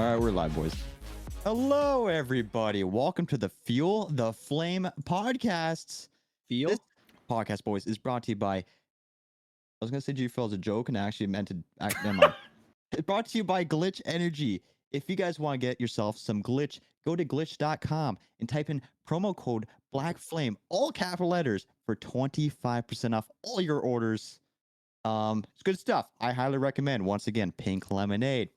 All right, we're live, boys. Hello, everybody. Welcome to the Fuel the Flame podcasts. Feel? This podcast, boys, is brought to you by. I was gonna say G Fuel as a joke, and I actually meant to. Never mind. It's brought to you by Glitch Energy. If you guys want to get yourself some glitch, go to glitch.com and type in promo code BLACKFLAME, all capital letters, for 25% off all your orders. It's good stuff. I highly recommend. Once again, Pink Lemonade.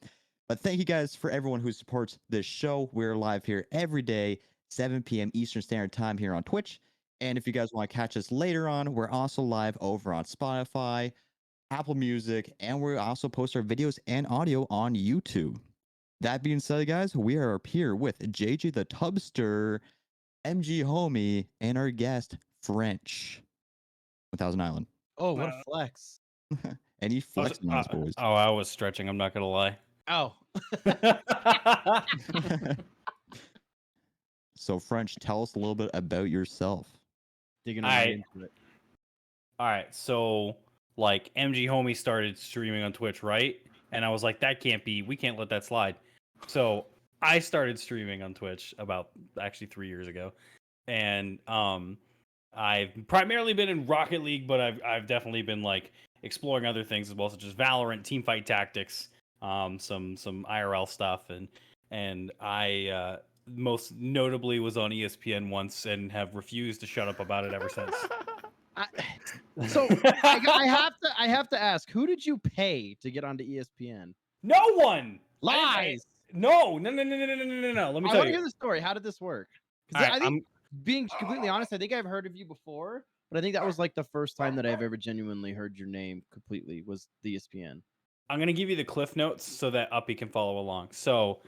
But thank you guys for everyone who supports this show. We're live here every day, 7 p.m. Eastern Standard Time here on Twitch. And if you guys want to catch us later on, we're also live over on Spotify, Apple Music, and we also post our videos and audio on YouTube. That being said, guys, we are up here with JJ the Tubster, MG Homie, and our guest, French, 1000 Island. Oh, what a flex. And he flexing on us, boys. I was stretching. I'm not gonna lie. Oh. So, French, tell us a little bit about yourself. Digging right into it. All right, so like MG Homie started streaming on Twitch, right? And I was like, that can't be. We can't let that slide. So I started streaming on Twitch about actually 3 years ago, and I've primarily been in Rocket League, but I've definitely been like exploring other things as well, such as Valorant, Teamfight Tactics, some IRL stuff, and I most notably was on ESPN once and have refused to shut up about it ever since. So I have to ask, who did you pay to get onto ESPN? No one. Lies. No. Let me I tell want to you. hear the story. How did this work? All right, I think, being completely honest, I think I've heard of you before, but I think that was like the first time that I've ever genuinely heard your name completely was the ESPN. I'm gonna give you the cliff notes so that Uppy can follow along. So,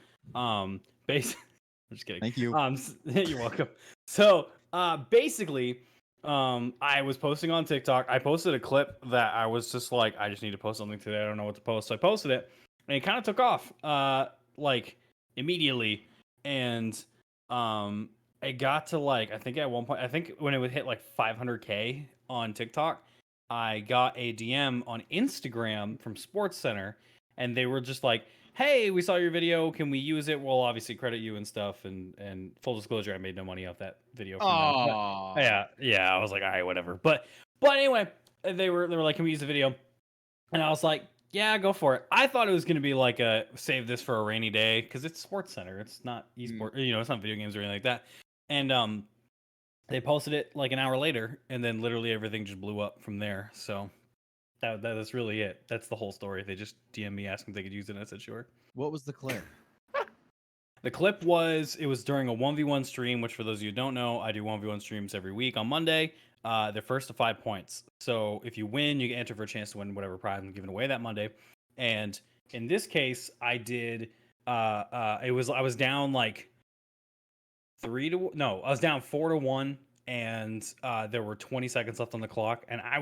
basically, I'm just kidding. Thank you. You're welcome. So, basically, I was posting on TikTok. I posted a clip that I was just like, I just need to post something today. I don't know what to post. So I posted it, and it kind of took off, like immediately. And it got to like, I think at one point, I think when it would hit like 500K on TikTok, I got a DM on Instagram from SportsCenter, and they were just like, hey, we saw your video. Can we use it? We'll obviously credit you and stuff. And full disclosure, I made no money off that video. Oh, Yeah. I was like, all right, whatever. But anyway, they were like, can we use the video? And I was like, yeah, go for it. I thought it was going to be like a save this for a rainy day because it's SportsCenter. It's not esport, it's not video games or anything like that. And they posted it like an hour later, and then literally everything just blew up from there. So that's really it. That's the whole story. They just DM'd me asking if they could use it, and I said sure. what was the clip? The clip was during a 1v1 stream, which for those of you who don't know, I do 1v1 streams every week on Monday. They're first to 5 points. So if you win, you get entered for a chance to win whatever prize I'm giving away that Monday. And in this case, I did. I was down like 4-1, and there were 20 seconds left on the clock, and I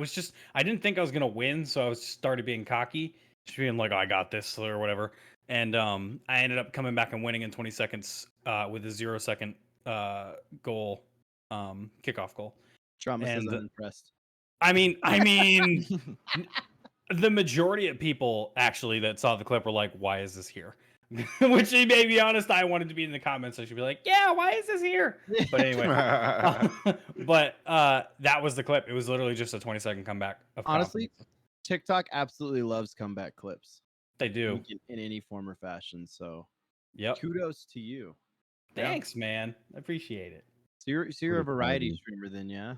didn't think I was gonna win, so I started being cocky, just being like, oh, I got this or whatever. And I ended up coming back and winning in 20 seconds with a 0-second goal, kickoff goal. Trauma says I'm impressed. I mean, the majority of people actually that saw the clip were like, why is this here? Which, to be honest, I wanted to be in the comments. I should be like, yeah, why is this here? But anyway, that was the clip. It was literally just a 20-second comeback. Honestly, TikTok absolutely loves comeback clips. They do in any form or fashion. So, yep. Kudos to you. Thanks, man. I appreciate it. So you're a variety streamer then, yeah?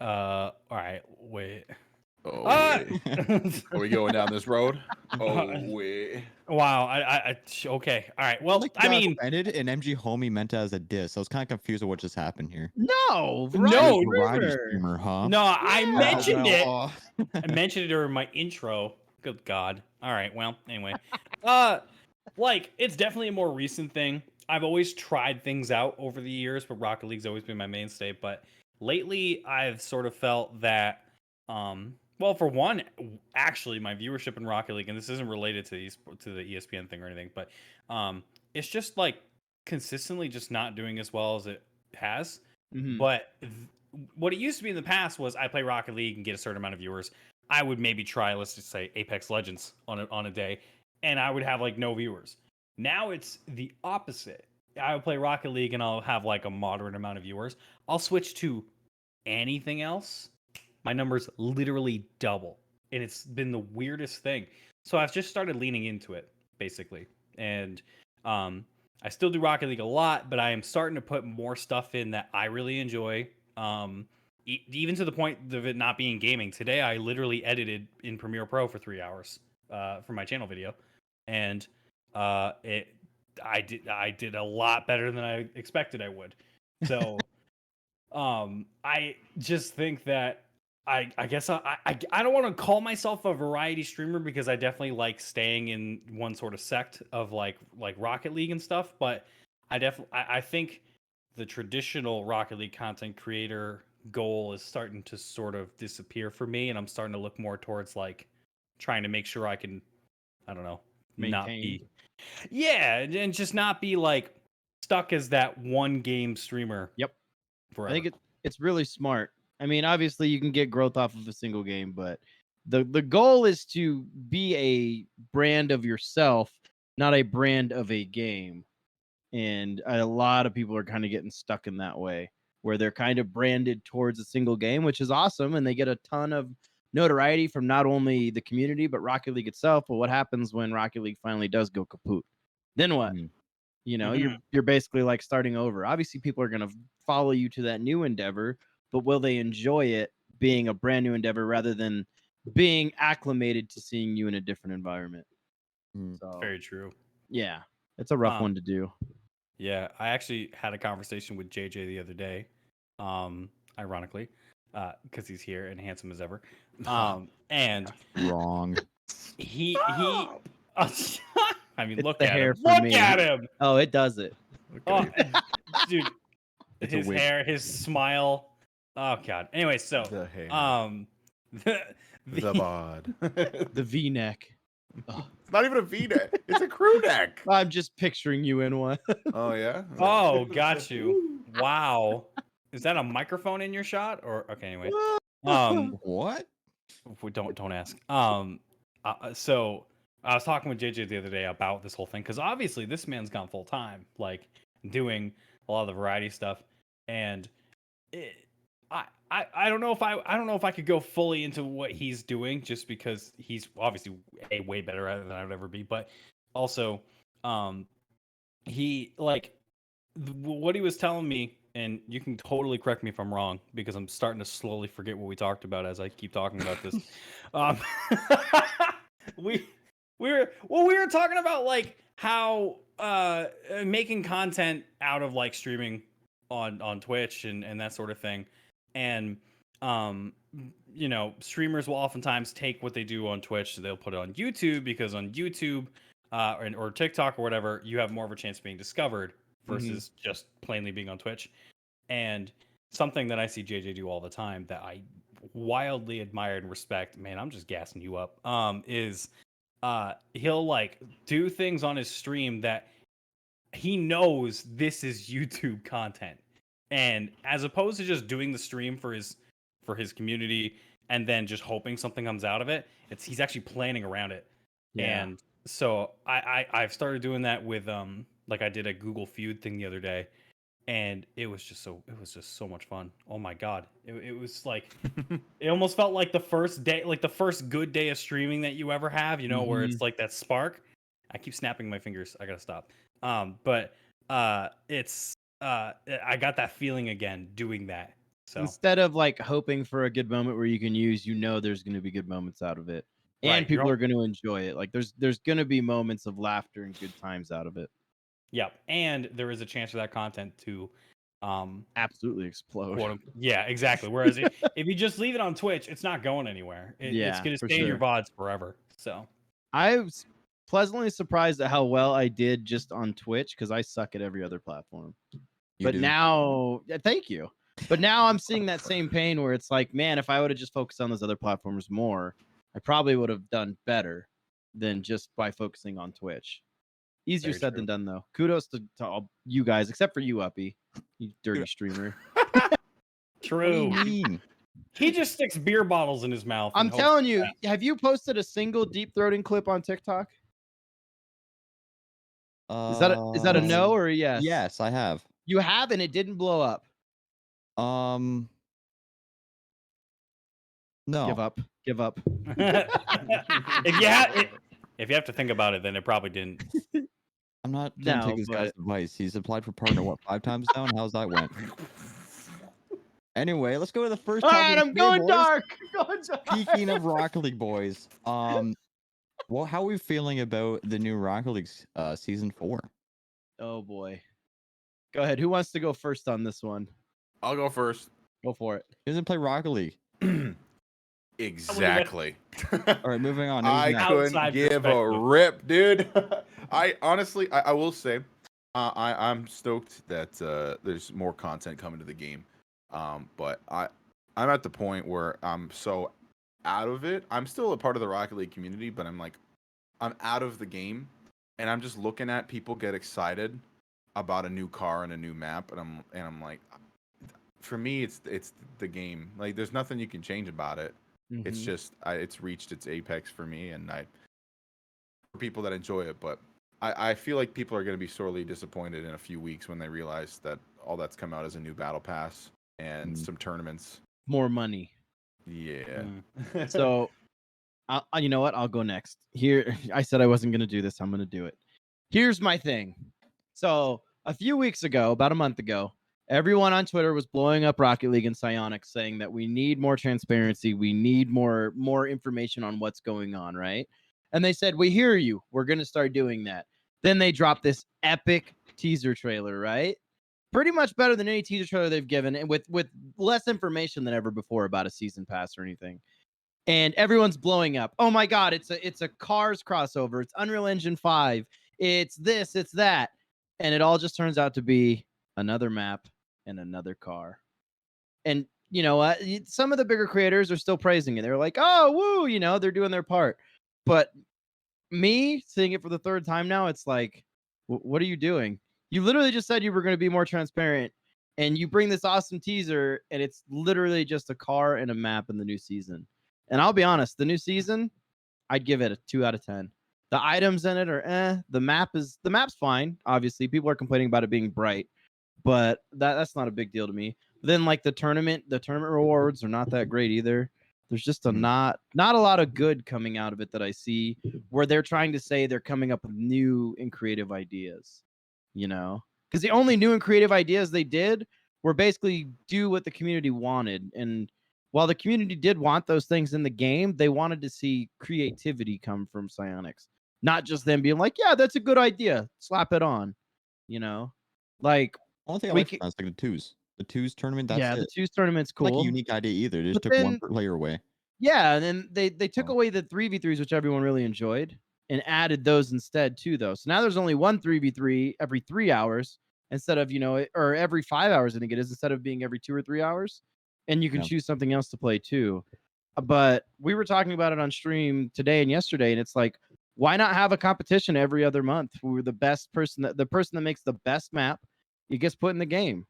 All right. Wait. Oh, wait. Are we going down this road? Oh, wait. Wow. I okay. All right. Well, I mean, ended and MG Homie meant it as a diss. I was kind of confused with what just happened here. No, variety streamer, huh? No, I mentioned it. Oh. I mentioned it during my intro. Good God. All right. Well, anyway, like it's definitely a more recent thing. I've always tried things out over the years, but Rocket League's always been my mainstay. But lately, I've sort of felt that, well, for one, actually, my viewership in Rocket League, and this isn't related to the ESPN thing or anything, but it's just like consistently just not doing as well as it has. Mm-hmm. But what it used to be in the past was I play Rocket League and get a certain amount of viewers. I would maybe try, let's just say, Apex Legends on a day, and I would have like no viewers. Now it's the opposite. I'll play Rocket League and I'll have like a moderate amount of viewers. I'll switch to anything else. My numbers literally double. And it's been the weirdest thing. So I've just started leaning into it, basically. And I still do Rocket League a lot, but I am starting to put more stuff in that I really enjoy. Even to the point of it not being gaming. Today, I literally edited in Premiere Pro for 3 hours for my channel video, and I did a lot better than I expected I would. So, I just think that I guess I don't want to call myself a variety streamer because I definitely like staying in one sort of sect of like Rocket League and stuff, but I think the traditional Rocket League content creator goal is starting to sort of disappear for me, and I'm starting to look more towards like trying to make sure I can, I don't know, not Maintain. be, yeah, and just not be like stuck as that one game streamer. Yep. Forever. I think it's really smart. I mean, obviously you can get growth off of a single game, but the goal is to be a brand of yourself, not a brand of a game. And a lot of people are kind of getting stuck in that way where they're kind of branded towards a single game, which is awesome, and they get a ton of notoriety from not only the community but Rocket League itself. But what happens when Rocket League finally does go kaput? Then what? Mm. You know, Mhm. you're basically like starting over. Obviously, people are going to follow you to that new endeavor, but will they enjoy it being a brand new endeavor rather than being acclimated to seeing you in a different environment? Mm. So, Very true. yeah, it's a rough one to do. Yeah, I actually had a conversation with JJ the other day, ironically, because he's here and handsome as ever. And Wrong. he I mean, It's look the at hair him. for Look me. at him. Oh, it does it. Oh, dude, It's a his wig. hair, his smile. Oh god. Anyway, so The hair. the, bod. The V-neck. It's not even a V-neck. It's a crew neck. I'm just picturing you in one. Oh yeah. oh, got you. Wow. Is that a microphone in your shot or okay? Anyway, What? don't ask. So I was talking with JJ the other day about this whole thing because obviously this man's gone full time, like doing a lot of the variety stuff, and I don't know if I don't know if I could go fully into what he's doing just because he's obviously way better at it than I would ever be, but also he like what he was telling me, and you can totally correct me if I'm wrong because I'm starting to slowly forget what we talked about as I keep talking about this. um, we were talking about like how making content out of like streaming on Twitch and that sort of thing, and you know, streamers will oftentimes take what they do on Twitch, so they'll put it on YouTube because on YouTube or TikTok or whatever, you have more of a chance of being discovered versus just plainly being on Twitch. And something that I see JJ do all the time that I wildly admire and respect, man, I'm just gassing you up, is he'll like do things on his stream that he knows this is YouTube content. And as opposed to just doing the stream for his community and then just hoping something comes out of it, he's actually planning around it. Yeah. And so I've started doing that with like I did a Google Feud thing the other day, and it was just so much fun. Oh my god, it was like it almost felt like the first day, like the first good day of streaming that you ever have, you know, where it's like that spark. I keep snapping my fingers. I gotta stop. But it's I got that feeling again doing that. So Instead of like hoping for a good moment where you can use, you know, there's going to be good moments out of it, and Right, people are going to enjoy it. Like there's going to be moments of laughter and good times out of it. Yep, and there is a chance for that content to Absolutely explode. yeah, exactly. Whereas if you just leave it on Twitch, it's not going anywhere. It's Yeah, gonna for stay in your sure. VODs forever. So I was pleasantly surprised at how well I did just on Twitch because I suck at every other platform. You But do. now, yeah, thank you. But now I'm seeing that same pain where it's like, man, if I would have just focused on those other platforms more, I probably would have done better than just by focusing on Twitch. Easier Very said true. than done, though. Kudos to all you guys, except for you, Uppy, you dirty streamer. What do true. you mean? He just sticks beer bottles in his mouth. I'm and hopes telling for you, that. have you posted a single deep throating clip on TikTok? Is that a no or a yes? Yes, I have. You have, and it didn't blow up. No. Give up. Give up. If you have to think about it, then it probably didn't. I'm not gonna take No, this guy's but advice. He's applied for partner, what, 5 times now? And how's that went? Anyway, let's go to the first all topic right, of I'm today, going boys. dark. Going dark. Speaking of Rocket League, boys, well, how are we feeling about the new Rocket League season 4? Oh boy. Go ahead. Who wants to go first on this one? I'll go first. Go for it. Who doesn't play Rocket League? Exactly. All right, moving on. Who's I next? couldn't Outside give a perspective. rip, dude. I honestly, I will say, I'm stoked that there's more content coming to the game. But I'm at the point where I'm so out of it. I'm still a part of the Rocket League community, but I'm out of the game, and I'm just looking at people get excited about a new car and a new map, and I'm like, for me, it's the game. Like, there's nothing you can change about it. It's Mhm. just it's reached its apex for me, and for people that enjoy it. But I feel like people are going to be sorely disappointed in a few weeks when they realize that all that's come out is a new battle pass and some tournaments. More money. Yeah. So, you know what? I'll go next. Here, I said I wasn't going to do this. I'm going to do it. Here's my thing. So, a few weeks ago, about a month ago, everyone on Twitter was blowing up Rocket League and Psyonix, saying that we need more transparency. We need more information on what's going on, right? And they said, "We hear you. We're going to start doing that." Then they dropped this epic teaser trailer, right? Pretty much better than any teaser trailer they've given, and with less information than ever before about a season pass or anything. And everyone's blowing up. Oh my god, it's a Cars crossover. It's Unreal Engine 5. It's this, it's that. And it all just turns out to be another map and another car. And you know what? Some of the bigger creators are still praising it. They're like, "Oh, woo," they're doing their part. But me seeing it for the third time now, it's like, what are you doing? You literally just said you were going to be more transparent, and you bring this awesome teaser, and it's literally just a car and a map in the new season. And I'll be honest, the new season, I'd give it a 2 out of 10. The items in it are the map's fine. Obviously, people are complaining about it being bright, but that's not a big deal to me. Then like the tournament rewards are not that great either. There's just not a lot of good coming out of it that I see, where they're trying to say they're coming up with new and creative ideas, because the only new and creative ideas they did were basically do what the community wanted. And while the community did want those things in the game, they wanted to see creativity come from Psyonix, not just them being like, "Yeah, that's a good idea, slap it on," like Only thing I we like from that's like the twos. The twos tournament, that's yeah, the it. twos tournament's Like a cool. unique idea either. They just But took one then player away. yeah, and then they took Oh. away the 3v3s, which everyone really enjoyed, and added those instead too, though. So now there's only one 3v3 every 3 hours instead of, or every 5 hours, I think it is, instead of being every 2 or 3 hours. And you can Yeah. choose something else to play too. But we were talking about it on stream today and yesterday, and it's like, why not have a competition every other month where the person that makes the best map, it gets put in the game,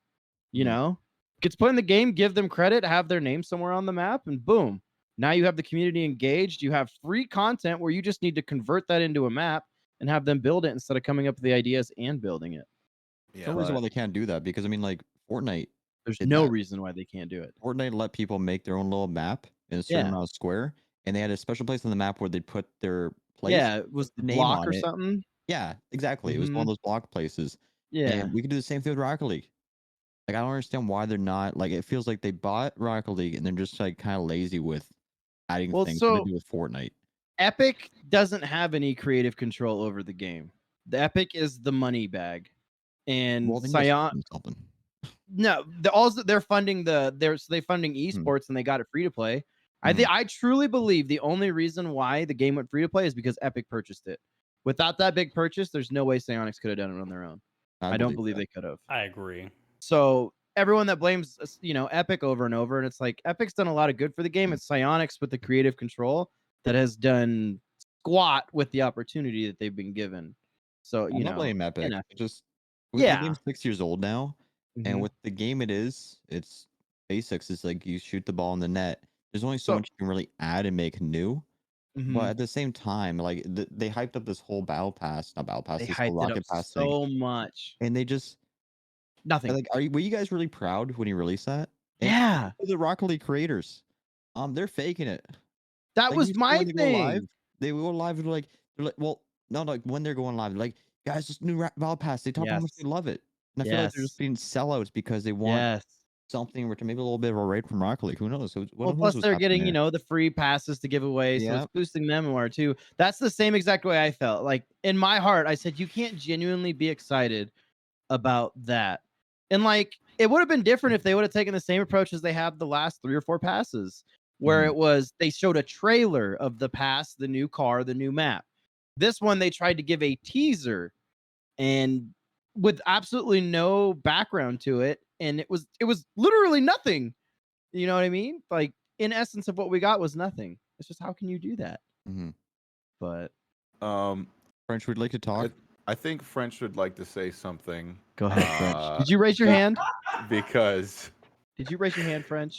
gets put in the game, give them credit, have their name somewhere on the map, and boom. Now you have the community engaged. You have free content where you just need to convert that into a map and have them build it instead of coming up with the ideas and building it. There's no reason why they can't do that, because I mean, like, Fortnite There's did no that. reason why they can't do it. Fortnite let people make their own little map in a certain Yeah. amount of square, and they had a special place on the map where they put their place, Yeah, it was the name block on or it. something. Yeah, exactly. It was one of those block places. Yeah. And we could do the same thing with Rocket League. Like, I don't understand why they're not, like, it feels like they bought Rocket League and they're just like kind of lazy with adding things that they do with Fortnite. Epic doesn't have any creative control over the game. The Epic is the money bag. And Well, then you gotta do something. No, they're funding they funding esports and they got it free to play. I truly believe the only reason why the game went free to play is because Epic purchased it. Without that big purchase, there's no way Psyonix could have done it on their own. I don't believe they could have. I agree. So everyone that blames Epic over and over, and it's like Epic's done a lot of good for the game. It's Psyonix with the creative control that has done squat with the opportunity that they've been given. So I'm not blaming Epic. Just the game's 6 years old now, and with the game it's basics. It's like you shoot the ball in the net. There's only so much you can really add and make new. But at the same time, like they hyped up this whole not battle pass, They this whole hyped it up rocket pass thing, so much. and they just Nothing. like, were you guys really proud when you released that? And Yeah, the Rocket League creators, they're faking it. that Like you was see my when they go live, thing. they're like, well, no, like when they're going live, they're like, guys, this new battle pass. They talk about how much Yes. they love it, and I feel like they're just Yes. being sellouts because they want Yes. something or maybe a little bit of a raid from Rocket League. Who knows? Who Well, knows plus what's they're happening getting, there? the free passes to give away, so it's Yep. boosting them more too. That's the same exact way I felt. Like in my heart, I said you can't genuinely be excited about that. And like it would have been different if they would have taken the same approach as they have the last 3 or 4 passes, where Mhm. it was they showed a trailer of the pass, the new car, the new map. This one they tried to give a teaser and with absolutely no background to it, and it was literally nothing. You know what I mean? Like in essence of what we got was nothing. It's just how can you do that? Mhm. But Um, French, would like to talk. I think French would like to say something. go ahead, French. Uh, Did you raise your hand? Because Did you raise your hand, French?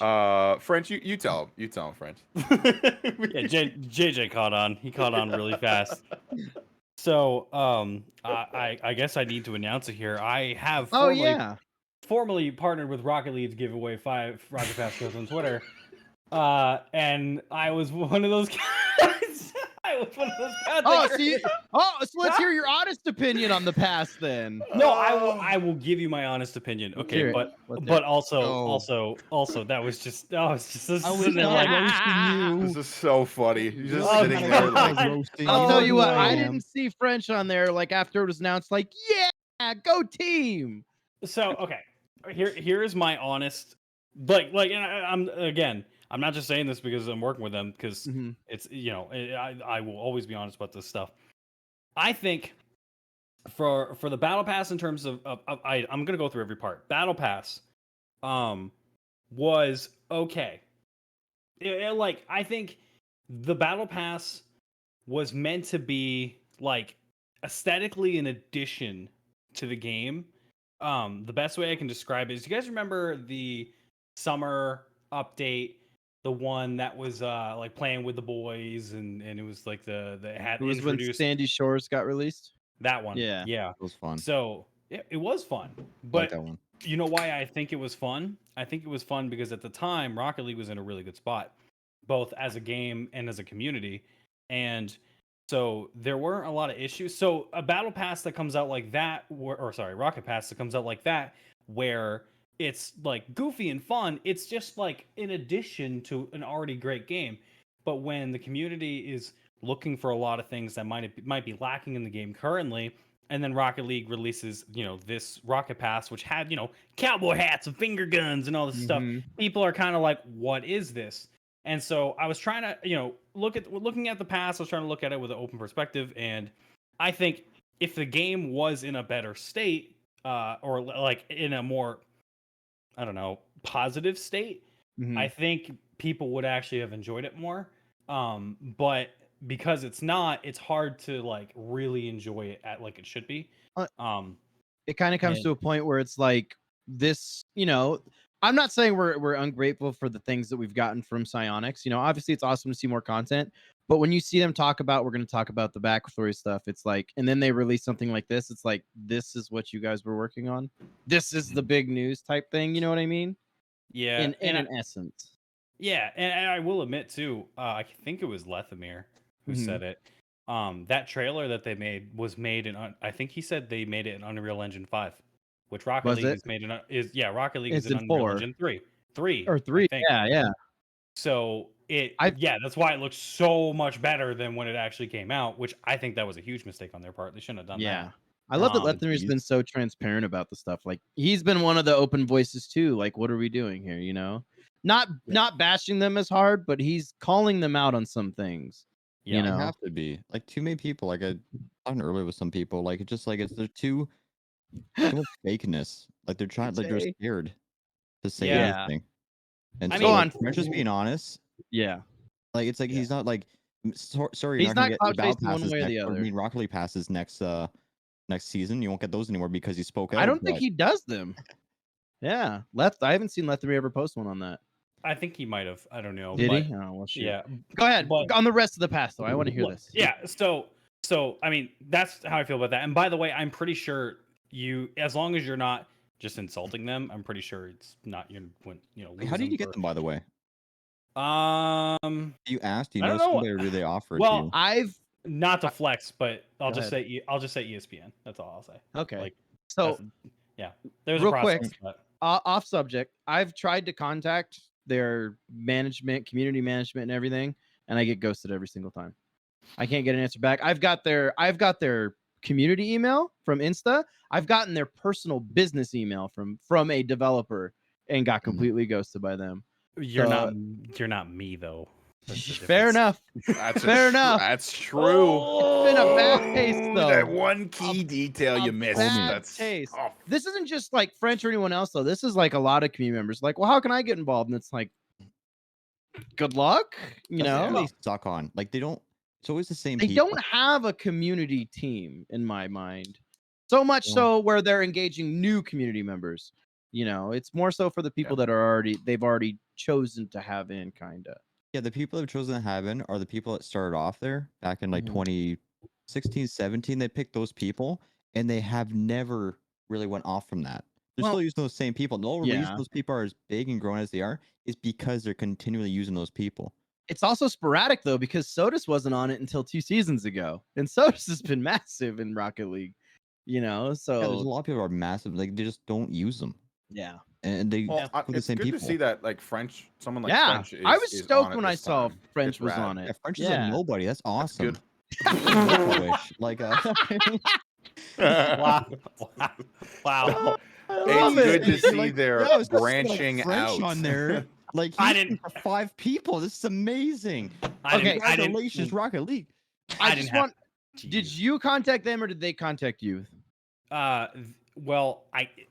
French, you tell him. You tell him, French. Yeah, JJ caught on. He caught on really fast. So, I guess I need to announce it here. I have Oh yeah. formally partnered with Rocket League to give away 5 Rocket Pass codes on Twitter. And I was one of those guys. I was one of those guys. Oh, so let's hear your honest opinion on the past then. No, I will give you my honest opinion. Let's Okay, hear it. but Let's hear it. also that was just I was sitting there not like roasting you. This is so funny. You're just Oh, sitting my there God. like, roasting I'll you. tell you what, I I am. didn't see French on there like after it was announced, like, yeah, go team. So okay, here is my honest, and I'm not just saying this because I'm working with them because it's I will always be honest about this stuff. I think for the battle pass in terms of I'm gonna go through every part. Battle pass, was okay. I think the battle pass was meant to be like aesthetically an addition to the game. The best way I can describe it is, you guys remember the summer update, the one that was like playing with the boys, and it was like the had It was when introduced Sandy Shores got released. that one. Yeah. Yeah. It was fun. So it was fun, I like but that one. you know why I think it was fun? I think it was fun because at the time Rocket League was in a really good spot, both as a game and as a community, and so there weren't a lot of issues. So a battle pass that comes out like that, Rocket Pass that comes out like that, where it's like goofy and fun, it's just like in addition to an already great game. But when the community is looking for a lot of things that might be lacking in the game currently, and then Rocket League releases, this Rocket Pass, which had, cowboy hats and finger guns and all this stuff. People are kind of like, what is this? And so I was trying to, looking at the past, I was trying to look at it with an open perspective. And I think if the game was in a better state, or like in a more, I don't know, positive state, I think people would actually have enjoyed it more. But because it's not, it's hard to like really enjoy it at like it should be. It kind of comes to a point where it's like this, I'm not saying we're ungrateful for the things that we've gotten from Psionics. Obviously it's awesome to see more content, but when you see them talk about, we're going to talk about the backstory stuff, it's like, and then they release something like this, it's like, this is what you guys were working on. This is the big news type thing. You know what I mean? Yeah. In an essence. Yeah, and I will admit too, I think it was Lethamir who said it. That trailer that they made was made in, I think he said they made it in Unreal Engine 5, which Rocket Was League it? is made in. Rocket League It's is in in Unreal 4. Engine 3. 3 Or 3. I think. Yeah. So I've- that's why it looks so much better than when it actually came out, which I think that was a huge mistake on their part. They shouldn't have done Yeah. that. I love that Um, Lethamir's been so transparent about the stuff. Like he's been one of the open voices too. Like, what are we doing here? Not bashing them as hard, but he's calling them out on some things. Yeah, You You know, have to be like too many people. Like I talking earlier with some people, like it's just like they're too much fakeness. Like they're trying, like they're Jay. scared to say Yeah. anything. And I so, mean- like, Go on. French is being honest. yeah. Like it's like he's not like sorry, He's you're not gonna not get clout battle chasing one passes way or the next, or I other. mean Rocket League passes next season. You won't get those anymore because he spoke out. I don't think but- he does them. Yeah. I haven't seen Lethamir ever post one on that. I think he might have. I don't know. Did but, he? Oh, well, shoot. Yeah. Go ahead. But- On the rest of the past, though, I want to hear Look, this. Yeah. So I mean, that's how I feel about that. And by the way, I'm pretty sure as long as you're not just insulting them, I'm pretty sure it's not you know. Wait, how did you get them, by the way? You asked? Do you I know don't know. somebody, or did they offer it to Well, you? I've Not to flex, but I'll Go just say ESPN. That's all I'll say. okay. Like, So that's- yeah, there's real a quick, process. But, off subject, I've tried to contact their management, community management, and everything, and I get ghosted every single time. I can't get an answer back. I've got their community email from Insta. I've gotten their personal business email from a developer and got completely ghosted by them. you're So- not me though. That's the Fair difference. enough. That's Fair enough. That's true. It's been a bad taste, Ooh, though. That one key detail you missed. bad That's taste. oh, This isn't just like French or anyone else, though. This is like a lot of community members. Like, well, how can I get involved? And it's like, good luck. You That's know, what they suck on. Like they don't. It's always the same they people. don't have a community team in my mind. So much so where they're engaging new community members. You know, it's more so for the people that are they've already chosen to have in, kind of. Yeah, the people that have chosen to have in are the people that started off there back in like Mhm. 2016, 17. They picked those people, and they have never really went off from that. They're Well, still using those same people. The only yeah. reason those people are as big and growing as they are is because they're continually using those people. It's also sporadic though, because Sodas wasn't on it until 2 seasons ago, and Sodas has been massive in Rocket League. You know, Yeah, there's a so lot of people who are massive. Like they just don't use them, yeah. and they well, stick with the it's same good people. to see that like French, someone like Yeah, French. I was is stoked on it when I this saw time. French It's was rad. on Yeah, it. French is Yeah. a nobody. That's awesome. good. Make-a-wish. Like Wow. Wow. It's good to see they're yeah, it's just, like, branching French out. on there. Like I he's didn't- for 5 people. This is amazing. I Okay, didn't, I didn't, Congratulations, Rocket League. I I didn't just have- want. Did you contact them or did they contact you? Well,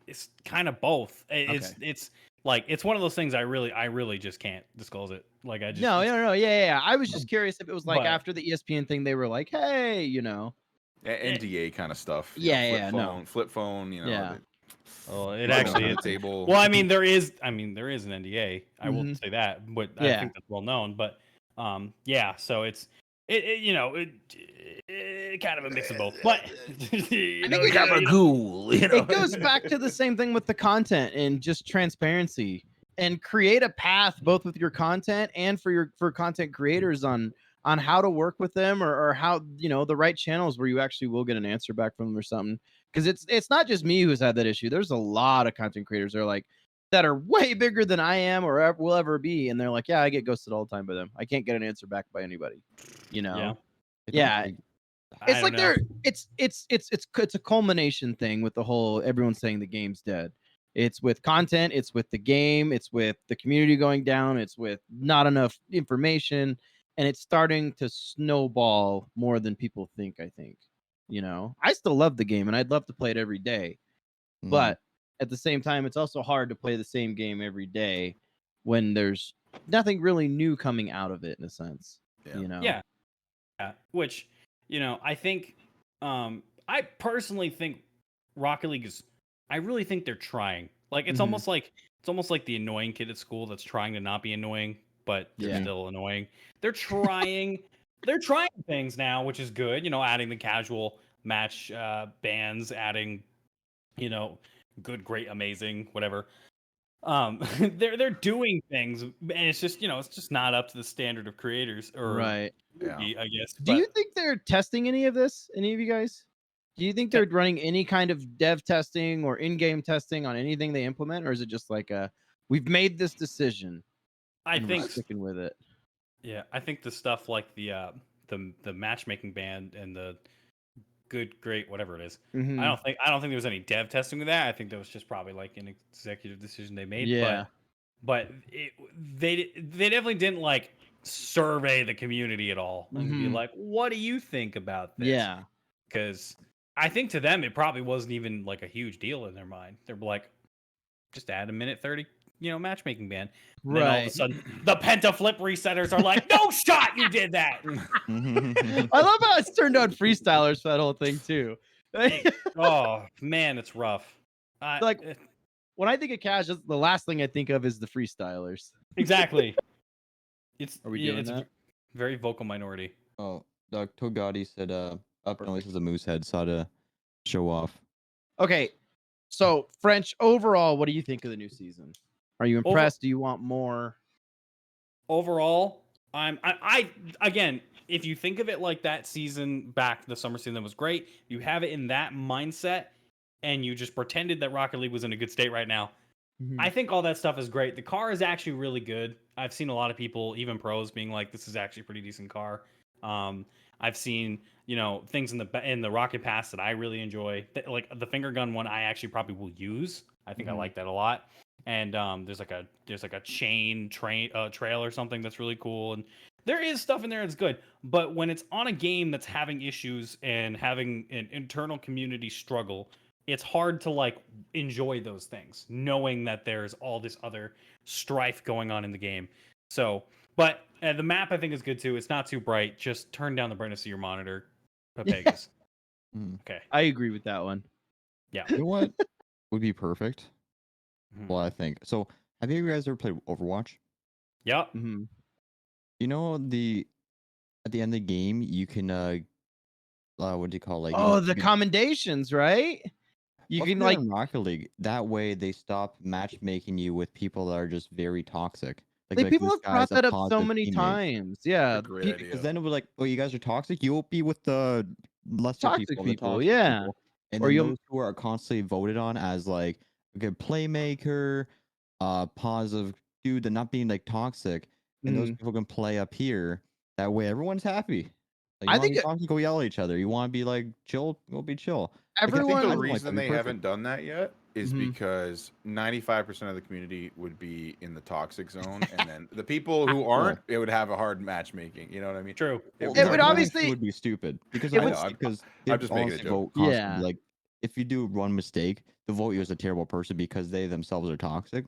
it's kind of both. It's like it's one of those things I really just can't disclose it. Like I just No, yeah. I was just curious if it was like But- after the ESPN thing, they were like, hey, you know. NDA kind of stuff. Yeah, flip phone. You know. Yeah. Oh, it put actually on is. the table. Well, I mean, there is an NDA. I will Mhm. say that, but I Yeah. think that's well known. But yeah. So it's kind of a mix of both. But you know, gabagool. You know. It goes back to the same thing with the content and just transparency, and create a path both with your content and for content creators on how to work with them or how, you know, the right channels where you actually will get an answer back from them or something. Because it's not just me who's had that issue. There's a lot of content creators that are way bigger than I am or will ever be, and they're like, yeah, I get ghosted all the time by them. I can't get an answer back by anybody. You know. Yeah. Yeah. I It's don't like know. they're it's a culmination thing with the whole everyone saying the game's dead. It's with content, it's with the game, it's with the community going down, it's with not enough information, and it's starting to snowball more than people think, I think. You know, I still love the game and I'd love to play it every day. Mhm. But at the same time, it's also hard to play the same game every day when there's nothing really new coming out of it in a sense. Yeah. You know? Yeah. Which, you know, I think I personally think Rocket League is I really think they're trying. Like it's Mhm. almost like the annoying kid at school that's trying to not be annoying, but they're Yeah. still annoying. They're trying they're trying things now, which is good, you know, adding the casual match bans, adding, you know, good, great, amazing, whatever. They're doing things, and it's just, you know, it's just not up to the standard of creators or Right. Yeah. I guess. Do but- you think they're testing any of this? Any of you guys? Do you think they're running any kind of dev testing or in-game testing on anything they implement, or is it just like we've made this decision? I and we're think sticking with it. Yeah, I think the stuff like the matchmaking ban and the good, great, whatever it is. Mhm. I don't think there was any dev testing with that. I think that was just probably like an executive decision they made. Yeah. But they definitely didn't like survey the community at all and be Mhm. like, "What do you think about this?" Yeah. Because I think to them it probably wasn't even like a huge deal in their mind. They're like, just add a minute 30, you know, matchmaking ban. And then all of a Right. sudden, the pentaflip resetters are like, "No shot, you did that." I love how it's turned on freestylers for that whole thing too. Oh man, it's rough. Like, when I think of casuals, the last thing I think of is the freestylers. Exactly. Are we doing it's that? very vocal minority. Oh, Doug Togati said, up no, this is a moose head, saw to show off. Okay, so French overall, what do you think of the new season? Are you impressed? Do you want more? Overall, I again, if you think of it like that season back, the summer season was great. You have it in that mindset, and you just pretended that Rocket League was in a good state right now. I think all that stuff is great. The car is actually really good. I've seen a lot of people, even pros, being like, "This is actually a pretty decent car." I've seen, things in the Rocket Pass that I really enjoy. Like the finger gun one, I actually probably will use. I think I like that a lot. And there's like a chain trail or something that's really cool. And there is stuff in there that's good. But when it's on a game that's having issues and having an internal community struggle, it's hard to like enjoy those things, knowing that there's all this other strife going on in the game. So, but the map I think is good too. It's not too bright. Just turn down the brightness of your monitor, Papegas. Okay. I agree with that one. Yeah. You know what would be perfect? Mhm. Well, I think so. Have you guys ever played Overwatch? Yep. You know at the end of the game you can what do you call like Oh, you the can, commendations, right? You well, if can you're like in Rocket League. That way they stop matchmaking you with people that are just very toxic. like people this have brought guy's a that up so positive many teammate. times. Yeah, Great pe- idea. Because then it was like, oh, you guys are toxic. You'll be with the lesser toxic people, the people, toxic yeah. people. And Or then you'll those who are constantly voted on as like a good playmaker, positive dude, that not being like toxic, and those people can play up here. That way, everyone's happy. Like, you I want to think be toxic, go yell at each other. You want to be like chill, go be chill. Like, I think everyone. the don't like reason that'd be they perfect. haven't done that yet is Mhm. because 95% of the community would be in the toxic zone, and then the people who aren't, it would have a hard matchmaking. You know what I mean? True. It It hard would to obviously- match. would be stupid because it I would know, s- because I'm they just making a honestly joke. vote constantly. Yeah. Like, if you do one mistake, they'll vote you as a terrible person because they themselves are toxic.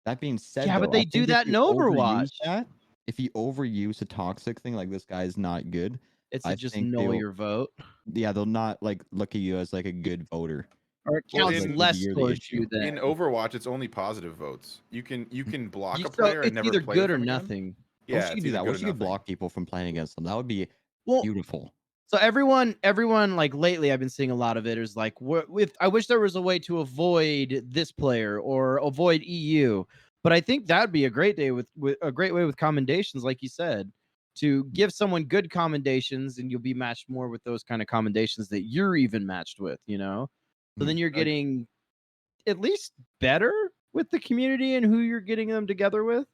That being said, Yeah, though, but they I do think if that in you overuse Overwatch. that, if you overuse a toxic thing, like this guy's not good, It's I to just think null they'll, your vote, yeah, they'll not like look at you as like a good voter. or it Well, counts in- less you're the towards issue. you. Then In Overwatch, it's only positive votes. You can block a so player and it's never either play good with or them again. nothing. I Yeah, wish you it's could do either that. I good wish or you could nothing. block people from playing against them. That would be Well, beautiful. so everyone like lately, I've been seeing a lot of it is like, if I wish there was a way to avoid this player or avoid EU, but I think that'd be a great day with a great way with commendations, like you said, to give someone good commendations, and you'll be matched more with those kind of commendations that you're even matched with. So then you're getting at least better with the community and who you're getting them together with.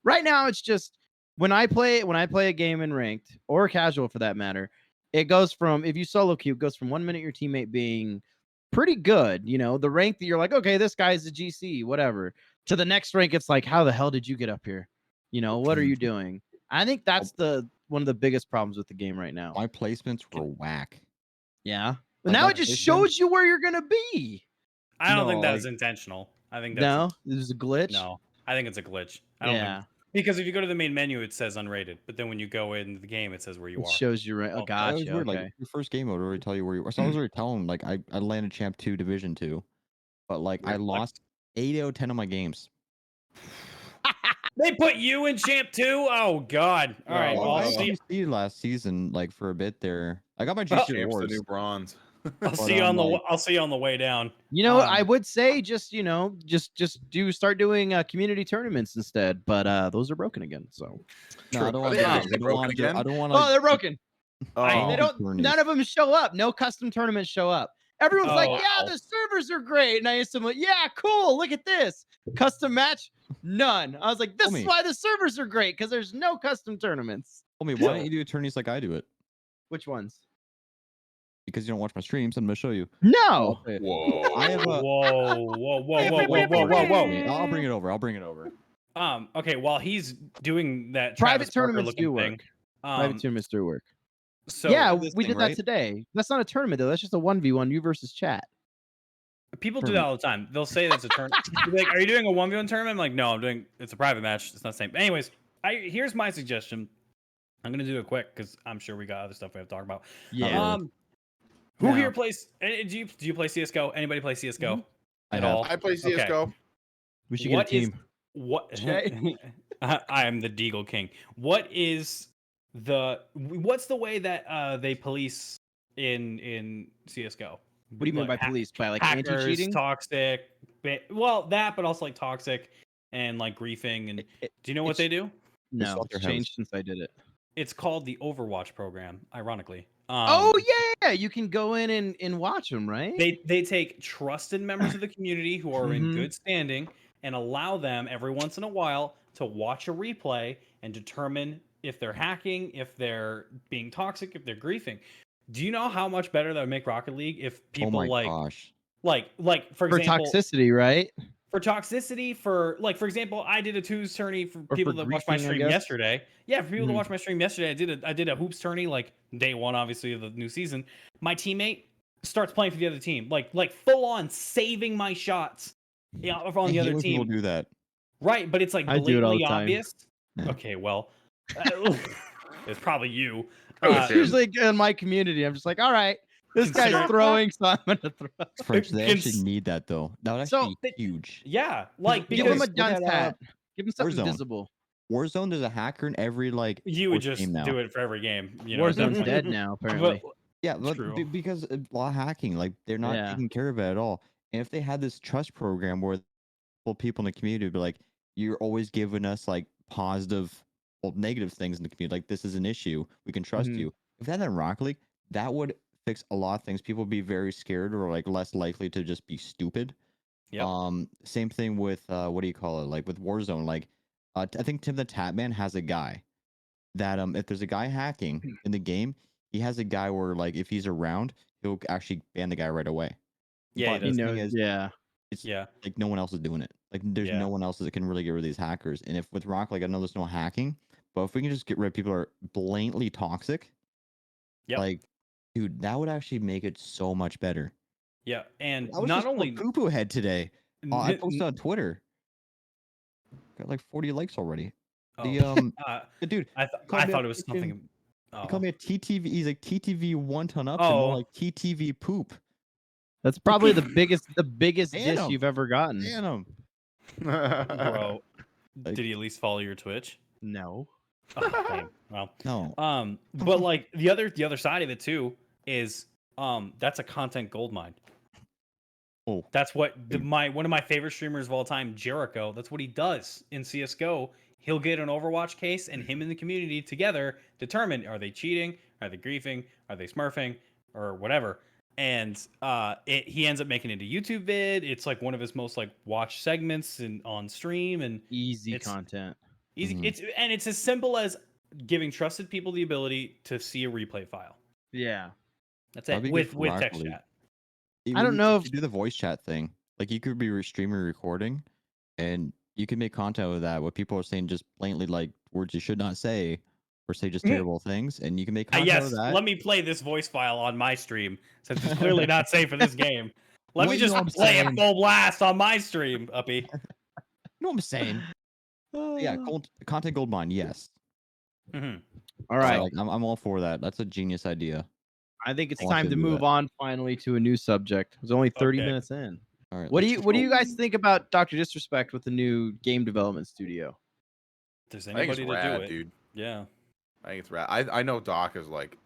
Right now, it's just when I play a game in ranked or casual for that matter, it goes from, if you solo queue, it goes from 1 minute your teammate being pretty good, the rank that you're like, okay, this guy's a GC, whatever, to the next rank, it's like, how the hell did you get up here? What are you doing? I think that's one of the biggest problems with the game right now. My placements were whack. Yeah. But Like, now my it just placements- shows you where you're gonna be. I don't think No, that's like- intentional. I think that's No, this is a glitch. no. I think it's a glitch. I don't Yeah. think because if you go to the main menu, it says unrated, but then when you go into the game, it says where you It are. shows you right. Oh, Oh, That was gotcha. weird. Okay. Like, your first game, it would already tell you where you were. So I was already telling, like, I landed champ 2, division 2, but like I Weird flex. lost 8 out of 10 of my games. They put you in champ 2? Oh God! All right, Oh, well, I I'll no. see. GC last season, like for a bit there. I got my Well, GC Champ's the awards. new bronze. I'll see you I'm on the. like- I'll see you on the way down. I would say just start doing community tournaments instead, but those are broken again. So No, True. I don't Are want they to. actually I don't broken want to. again? I don't want oh, they're broken. I- They Oh, don't. tourneys. None of them show up. No custom tournaments show up. Everyone's like, Oh, yeah, wow. the servers are great, and I used to like, yeah, cool. Look at this custom match. None. I was like, this is Homie. why the servers are great, because there's no custom tournaments. Tell me, why don't you do attorneys like I do it? Which ones? Because you don't watch my streams. I'm gonna show you. No. Whoa. I have a. Whoa. I'll bring it over. I'll bring it over. Okay, while he's doing that Private Travis Barker tournaments looking do thing, work. Private tournaments do work. So yeah, this we thing, did that right? today. That's not a tournament though. That's just a 1v1 you versus chat. people do that all the time. They'll say that's a tournament. Like, are you doing a 1v1 tournament? I'm like, no, I'm doing. It's a private match. It's not the same. Anyways, here's my suggestion. I'm gonna do it quick because I'm sure we got other stuff we have to talk about. Yeah. Who No. here plays? Do you play CS:GO? Anybody play CS:GO I at have. all? I play CS:GO. We should get a team. What Jay? I am the Deagle King. What's the way that they police in CS:GO? What do you mean by police? By like Hackers, anti-cheating? toxic, well, that, but also like toxic and like griefing. And do you know what they do? No, salt it's their house. changed since I did it. It's called the Overwatch program, ironically. Oh yeah, you can go in and watch them, right? They take trusted members of the community who are in Mhm. good standing and allow them every once in a while to watch a replay and determine if they're hacking, if they're being toxic, if they're griefing. Do you know how much better that would make Rocket League if Oh people my like gosh. for For example toxicity, right? for toxicity, for like, for example, I did a twos tourney for Or people for that watched my griefing, I stream guess? yesterday. Yeah, for people that Mhm. watched my stream yesterday, I did a hoops tourney, like day one, obviously, of the new season. My teammate starts playing for the other team, like full on saving my shots, yeah, on I the hate other when people team. do that. Right, but it's like I do it all blatantly the time. obvious. Yeah. Okay, well, uh, it's probably you. Probably Uh, It's usually in my community. I'm just like, all right, this guy's Consider- throwing, so I'm gonna throw. French, they actually Cons- need that though. That would So, actually be huge. yeah, like Give him because a look dunce at, hat. Give him something Warzone. visible. Warzone, there's a hacker in every like you would sports just game now. do it for every game. You know, Warzone's like- dead now, apparently. But Yeah, but True. because a lot of hacking, like they're not Yeah. taking care of it at all. And if they had this trust program where people in the community would be like, you're always giving us like positive, well, negative things in the community, like this is an issue, we can trust Mhm. you. If that had Rocket League, that would fix a lot of things. People would be very scared or like less likely to just be stupid. Yep. Same thing with what do you call it? Like with Warzone, like I think Tim the Tatman has a guy that if there's a guy hacking in the game, he has a guy where like if he's around, he'll actually ban the guy right away. Yeah, he But He does. the thing knows. is, Yeah. it's Yeah. like no one else is doing it. Like there's Yeah. no one else that can really get rid of these hackers. And if with Rock, like I know there's no hacking, but if we can just get rid of people who are blatantly toxic, Yep. like dude, that would actually make it so much better. Yeah, and I was not just only poo poo head today. I n- posted on Twitter. Got like 40 likes already. oh, The dude, I called me thought a it was freaking- something. he called me a TTV. He's like TTV 1 ton up, Oh. more like TTV poop. That's probably the biggest diss Damn. you've ever gotten. Damn him. Bro, Like- did he at least follow your Twitch? No. Oh, dang. Well, No. but like the other side of it too is that's a content gold mine. Oh. That's what one of my favorite streamers of all time, Jericho. That's what he does in CS:GO. He'll get an Overwatch case, and him and the community together determine: are they cheating? Are they griefing? Are they smurfing? Or whatever. And he ends up making it a YouTube vid. It's like one of his most like watched segments on stream, and Easy It's- content. easy. Mhm. It's as simple as giving trusted people the ability to see a replay file. Yeah. That's That'd it be good with for with Rocket text League. chat. I don't know if- you do the voice chat thing. Like you could be streaming recording, and you can make content with that. What people are saying just blatantly like words you should not say, or say just terrible things, and you can make content Yes, with that. let me play this voice file on my stream since it's clearly not safe for this game. Let Well, me you just know what I'm play it saying. full blast on my stream, Uppy. You know what I'm saying? Yeah, content gold mine. Yes. Mhm. All right. Like, I'm all for that. That's a genius idea. I think it's I want time to to do move that. on finally to a new subject. It was only 30 Okay. minutes in. All right. What do let's you just guys think about Dr. Disrespect with the new game development studio? If there's I think it's anybody to rad, do it, dude. yeah. I think it's rad. I know Doc is like,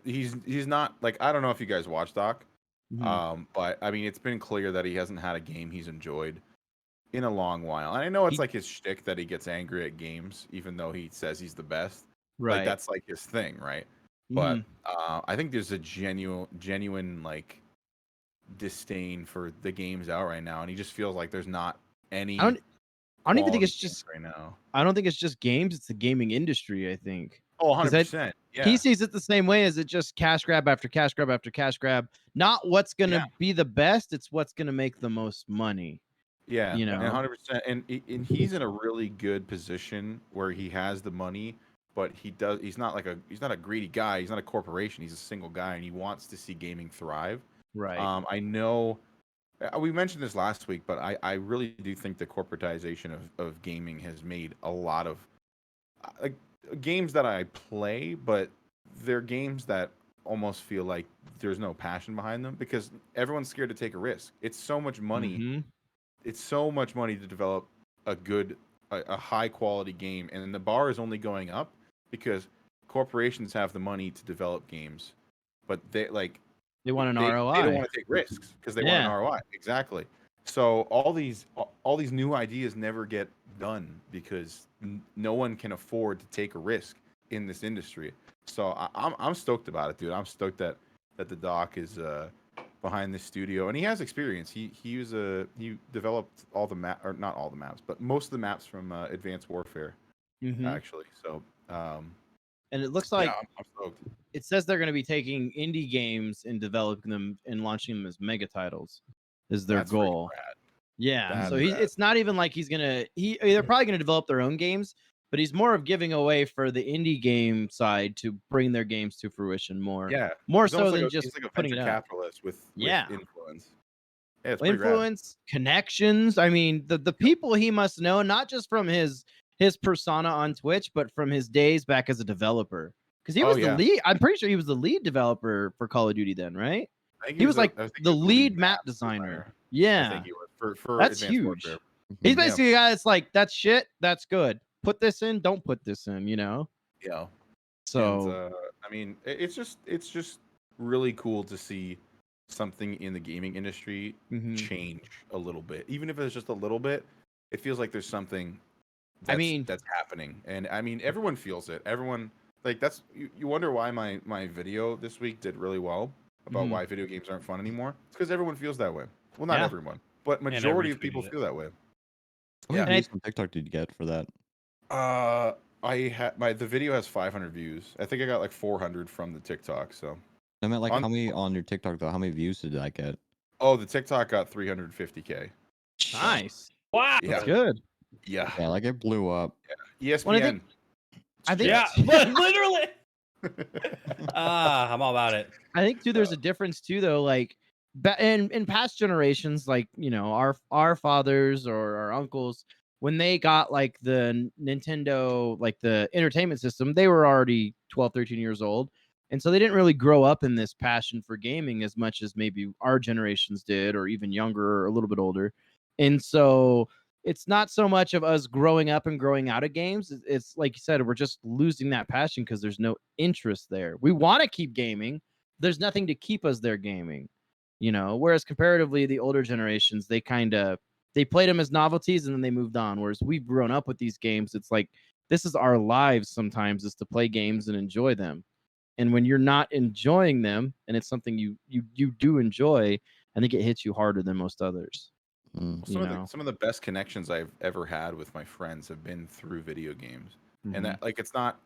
he's not like, I don't know if you guys watch Doc, Mhm. but I mean it's been clear that he hasn't had a game he's enjoyed in a long while. And I know it's He- like his shtick that he gets angry at games, even though he says he's the best. Right. Like that's like his thing, right? Mhm. But I think there's a genuine like disdain for the games out right now, and he just feels like there's not any. I don't even think quality it's just games right now. I don't think it's just games, it's the gaming industry, I think. Oh, 'Cause I- 100%. Yeah. He sees it the same way as it just cash grab after cash grab after cash grab. Not what's gonna Yeah. be the best, it's what's gonna make the most money. Yeah, you know? and 100%, and he's in a really good position where he has the money, but he's not a greedy guy. He's not a corporation. He's a single guy, and he wants to see gaming thrive. Right. I know we mentioned this last week, but I really do think the corporatization of gaming has made a lot of games that I play, but they're games that almost feel like there's no passion behind them because everyone's scared to take a risk. It's so much money. Mhm. it's so much money to develop a high quality game, and the bar is only going up because corporations have the money to develop games, but They want an they ROI. don't want to take risks because they want an Yeah. ROI. Exactly. So all these new ideas never get done because no one can afford to take a risk in this industry. So I'm stoked about it, dude. I'm stoked that the doc is behind this studio, and he has experience. He developed all the or not all the maps, but most of the maps from Advanced Warfare actually. So And it looks like I'm stoked. it says they're going to be taking indie games and developing them and launching them as mega titles is their That's freaking goal. rad. Yeah. That's So rad. it's not even like they're probably going to develop their own games, but he's more of giving away for the indie game side to bring their games to fruition more. Yeah, More he's so almost than like just he's like a putting venture it up. capitalist with Yeah. influence. Yeah, it's pretty rad. Influence, connections. I mean, the people he must know, not just from his persona on Twitch, but from his days back as a developer. Because he was the lead. I'm pretty sure he was the lead developer for Call of Duty then, right? I think He was like I think he the was lead map designer. I Yeah, think he was for that's Advanced huge. Warfare. He's Mhm. basically a guy that's like, that's shit, that's good. Put this in, don't put this in, Yeah. So And, I mean, it's just really cool to see something in the gaming industry change a little bit, even if it's just a little bit. It feels like there's something that's happening, and I mean, everyone feels it. Everyone that's you wonder why my video this week did really well about why video games aren't fun anymore. It's because everyone feels that way. Well, not everyone, but majority of people feel that way. How many Yeah. views on TikTok did you get for that? I had the video has 500 views. I think I got like 400 from the TikTok. So I meant like On- how many on your TikTok though? How many views did I get? the TikTok got 350K. nice. Wow. Yeah, That's good. yeah. Yeah, like it blew up. ESPN. I think Yeah, but literally. I'm all about it. I think too, there's a difference too, though. Like, in past generations, like our fathers or our uncles, when they got like the Nintendo, like the entertainment system, they were already 12, 13 years old, and so they didn't really grow up in this passion for gaming as much as maybe our generations did, or even younger, or a little bit older, and so. It's not so much of us growing up and growing out of games. It's like you said, we're just losing that passion because there's no interest there. We want to keep gaming. There's nothing to keep us there gaming, whereas comparatively the older generations, they played them as novelties and then they moved on. Whereas we've grown up with these games. It's like, this is our lives sometimes, is to play games and enjoy them. And when you're not enjoying them and it's something you do enjoy, I think it hits you harder than most others. Mm. Some of the best connections I've ever had with my friends have been through video games, and that it's not.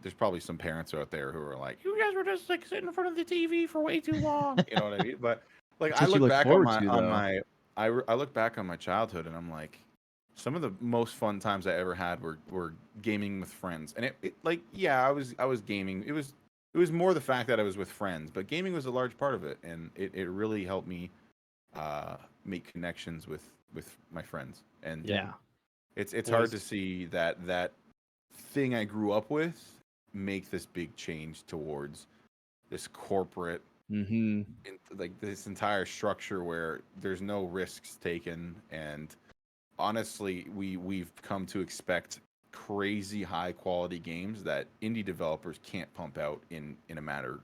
There's probably some parents out there who are like, "You guys were just like sitting in front of the TV for way too long." You know what I mean? But like, That's I what you look look back forward on to, though. I look back on my childhood, and I'm like, some of the most fun times I ever had were gaming with friends, and I was gaming. It was more the fact that I was with friends, but gaming was a large part of it, and it really helped me make connections with my friends. And it's hard to see that thing I grew up with make this big change towards this corporate like this entire structure where there's no risks taken, and honestly we've come to expect crazy high quality games that indie developers can't pump out in a matter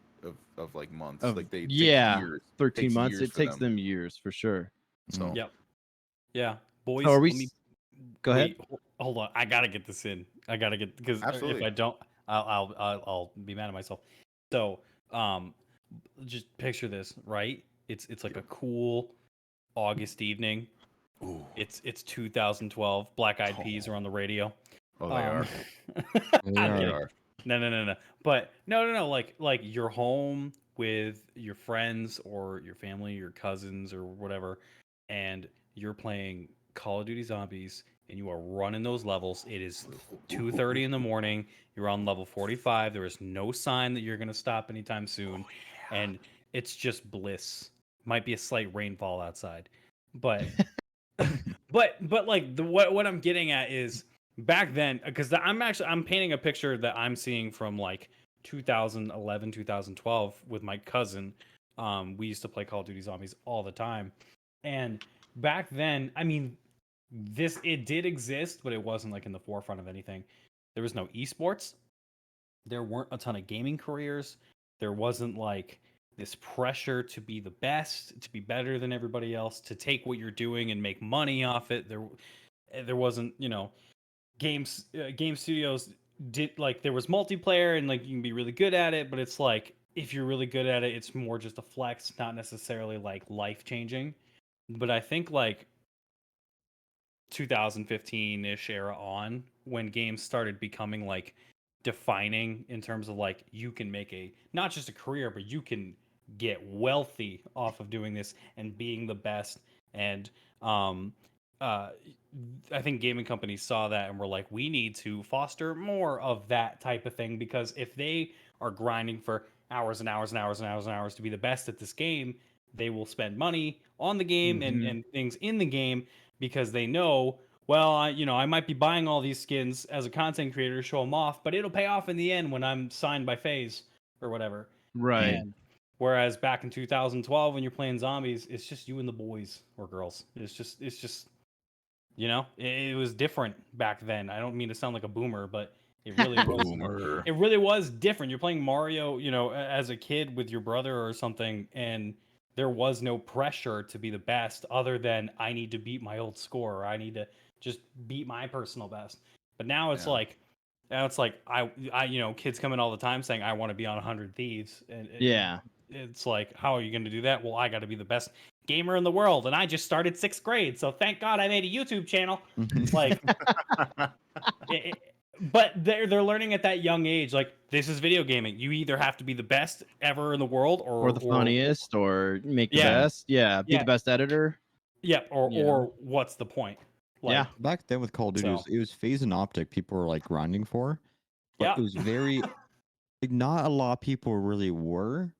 of like months. Like they take years. 13 Takes months. years It for takes them. them years for sure. So Yep. Yeah, boys. So are we? let me- Go ahead. Wait, hold on. I gotta get this in. I gotta get because if Absolutely. I don't, I'll be mad at myself. So, just picture this, right? It's like a cool August evening. Ooh. It's 2012. Black Eyed Peas are on the radio. Oh, they are. They I'm are. kidding. No. But no. Like you're home with your friends or your family, your cousins or whatever, and you're playing Call of Duty Zombies, and you are running those levels. It is 2:30 in the morning. You're on level 45. There is no sign that you're gonna stop anytime soon, and it's just bliss. Might be a slight rainfall outside, but but like what I'm getting at is back then, because I'm painting a picture that I'm seeing from like 2011 2012 with my cousin. We used to play Call of Duty Zombies all the time, and back then, I mean, it did exist, but it wasn't like in the forefront of anything. There was no esports. There weren't a ton of gaming careers. There wasn't like this pressure to be the best, to be better than everybody else, to take what you're doing and make money off it. There wasn't, game studios did like there was multiplayer and like you can be really good at it, but it's like if you're really good at it, it's more just a flex, not necessarily like life changing. But I think like 2015-ish era on, when games started becoming like defining in terms of like you can make a not just a career, but you can get wealthy off of doing this and being the best. And uh I think gaming companies saw that and were like, we need to foster more of that type of thing, because if they are grinding for hours and hours and hours and hours and hours to be the best at this game, they will spend money on the game and things in the game, because they know, well, I might be buying all these skins as a content creator to show them off, but it'll pay off in the end when I'm signed by FaZe or whatever. Right. And whereas back in 2012, when you're playing zombies, it's just you and the boys or girls. It's just it was different back then. I don't mean to sound like a boomer, but it really was. Boomer. It really was different. You're playing Mario, as a kid with your brother or something, and there was no pressure to be the best other than I need to beat my old score, or I need to just beat my personal best. But now it's Yeah. like, I kids come in all the time saying I want to be on 100 Thieves, and Yeah. it's like, how are you going to do that? Well, I got to be the best gamer in the world, and I just started 6th grade, so thank God I made a YouTube channel. Like, but they're learning at that young age, like, this is video gaming. You either have to be the best ever in the world, Or the funniest, or make the best. Yeah. Be Yeah. the best editor. or what's the point? Yeah. Back then with Call of Duty, it was phase and optic people were like grinding for, but Yeah. it was very like not a lot of people really were.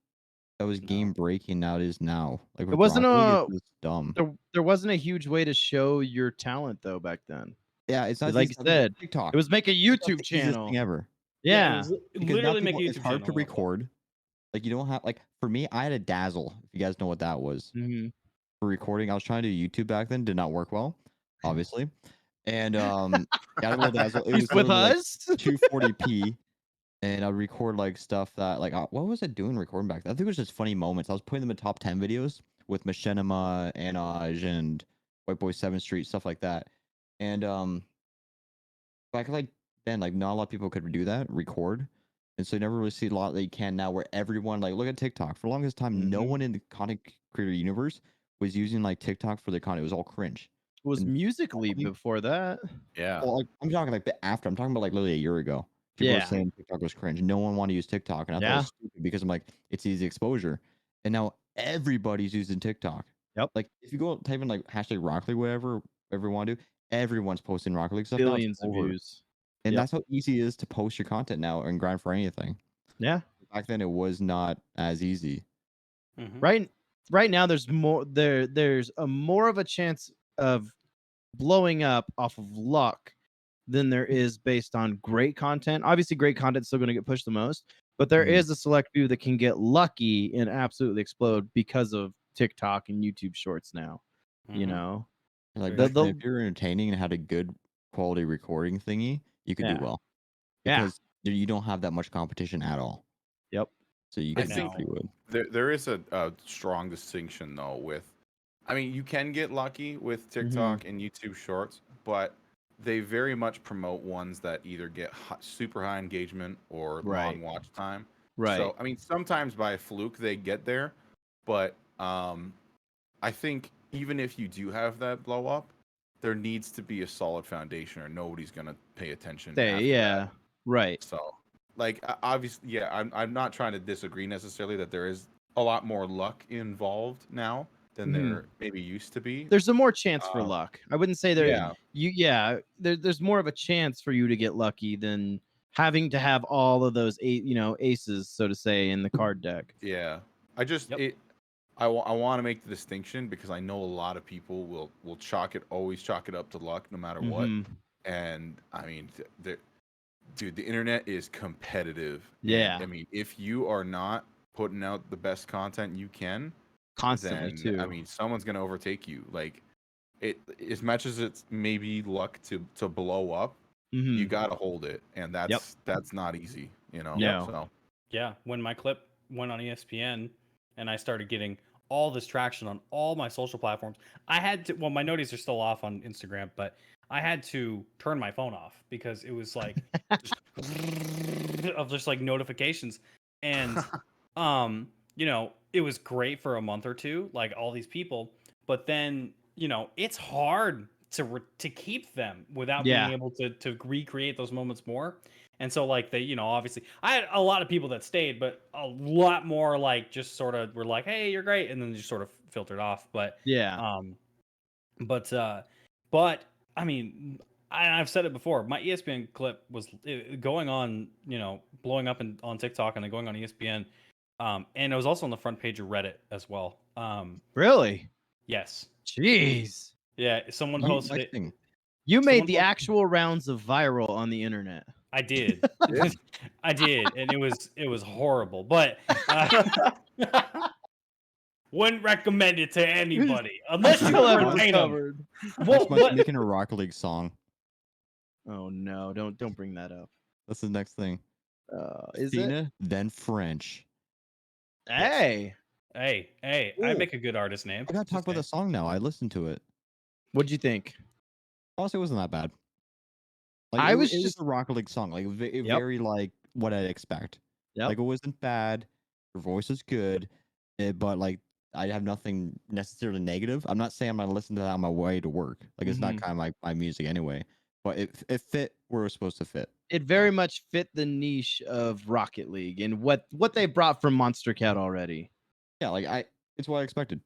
That was No. game breaking. Now it is now. Like with It wasn't Rocket League, a- it's just dumb. There wasn't a huge way to show your talent though back then. Yeah, it's not Like you said, TikTok. it was make a TikTok's YouTube the easiest channel. thing ever. Yeah. It was Because literally now make a people, YouTube it's hard to channel. record. Like you don't have like for me, I had a Dazzle. If you guys know what that was Mhm. for recording, I was trying to do YouTube back then. Did not work well, obviously. And got a little Dazzle. It was with literally like us. 240p, and I'd record like stuff that like what was it doing recording back then? I think it was just funny moments. I was putting them in top 10 videos with Machinima, Anaj, and White Boy 7th Street, stuff like that. And back like then, like not a lot of people could do that, record. And so you never really see a lot that you can now where everyone like look at TikTok. For the longest time, no one in the content creator universe was using like TikTok for their content. It was all cringe. It was And Musically I think- before that. Yeah. Well, like I'm talking like the after. I'm talking about like literally a year ago. People were Yeah. saying TikTok was cringe. No one wanted to use TikTok, and I thought it was stupid because I'm like, it's easy exposure. And now everybody's using TikTok. Yep. Like if you go type in like hashtag Rocket League, whatever you want to do, everyone's posting Rocket League stuff. Now it's Billions of over. views. And Yep. that's how easy it is to post your content now and grind for anything. Yeah. Back then, it was not as easy. Mhm. Right now there's a more of a chance of blowing up off of luck than there is based on great content. Obviously, great content's still going to get pushed the most, but there is a select few that can get lucky and absolutely explode because of TikTok and YouTube Shorts now. You Mhm. know, Like Very back The- then, if you're entertaining and had a good quality recording thingy, you could do Yeah. well. Yeah. Because you don't have that much competition at all. Yep. So you I could think definitely would. there is a strong distinction though with, I mean, you can get lucky with TikTok and YouTube Shorts, but they very much promote ones that either get super high engagement or Right. long watch time. Right. So I mean, sometimes by fluke they get there, but I think even if you do have that blow up, there needs to be a solid foundation, or nobody's gonna pay attention. After yeah. that. Right. So, like, obviously, yeah, I'm not trying to disagree necessarily that there is a lot more luck involved now than there maybe used to be. There's a more chance for luck. I wouldn't say there. Yeah. There's more of a chance for you to get lucky than having to have all of those aces, so to say, in the card deck. Yeah, I just Yep. I want to make the distinction because I know a lot of people will always chalk it up to luck no matter what. And I mean, dude, the internet is competitive. Yeah. And, I mean, if you are not putting out the best content you can, Constantly then too. I mean, someone's gonna overtake you. Like, it as much as it's maybe luck to blow up, you gotta hold it, and that's not easy, you know. No. So Yeah, when my clip went on ESPN and I started getting all this traction on all my social platforms, I had to. Well, my noties are still off on Instagram, but I had to turn my phone off because it was like just of just like notifications, and it was great for a month or two, like all these people, but then it's hard to keep them without being Yeah. able to recreate those moments more. And so like they, obviously I had a lot of people that stayed, but a lot more like just sort of were like, hey, you're great, and then just sort of filtered off. But Yeah. but I mean, I've said it before. My ESPN clip was going on, blowing up on TikTok and then going on ESPN, and it was also on the front page of Reddit as well. Really? Yes, Jeez. yeah. Someone Oh, posted nice it. thing. You Someone made the posted- actual rounds of viral on the internet. I did. I did, and it was horrible. But wouldn't recommend it to anybody unless you Still can haven't retain them. recovered. Next month, making a Rocket League song. Oh no! Don't bring that up. That's the next thing. Is it? Cena, then French. Hey, Hey, I Ooh. make a good artist name. I gotta talk about the song now. I listened to it. what'd you think? Honestly, it wasn't that bad. Like, I it was was just- a Rocket League song. Like, Yep. very like what I'd expect. Yep. Like, it wasn't bad. Her voice is good, but like I have nothing necessarily negative. I'm not saying I'm gonna listen to that on my way to work. Like, it's not kind of my music anyway. But it fit where it was supposed to fit. It very much fit the niche of Rocket League and what they brought from Monster Cat already. Yeah, like it's what I expected.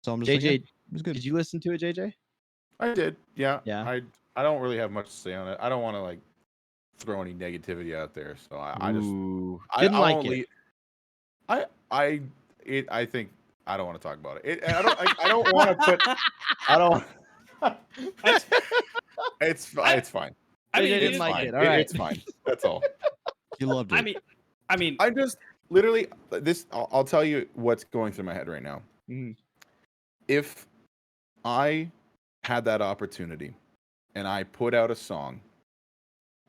So I'm just like, JJ, yeah, it was good. did you listen to it, JJ? I did, yeah. Yeah. I don't really have much to say on it. I don't want to like throw any negativity out there, so I just Ooh, I didn't like won't it. leave- I think I don't want to talk about it. I don't want to put. I don't. It's fine. I mean, JJ it didn't is like fine. it. All right. It's fine. That's all. You loved it. I mean, I'm just literally this. I'll tell you what's going through my head right now. Mhm. If I had that opportunity and I put out a song,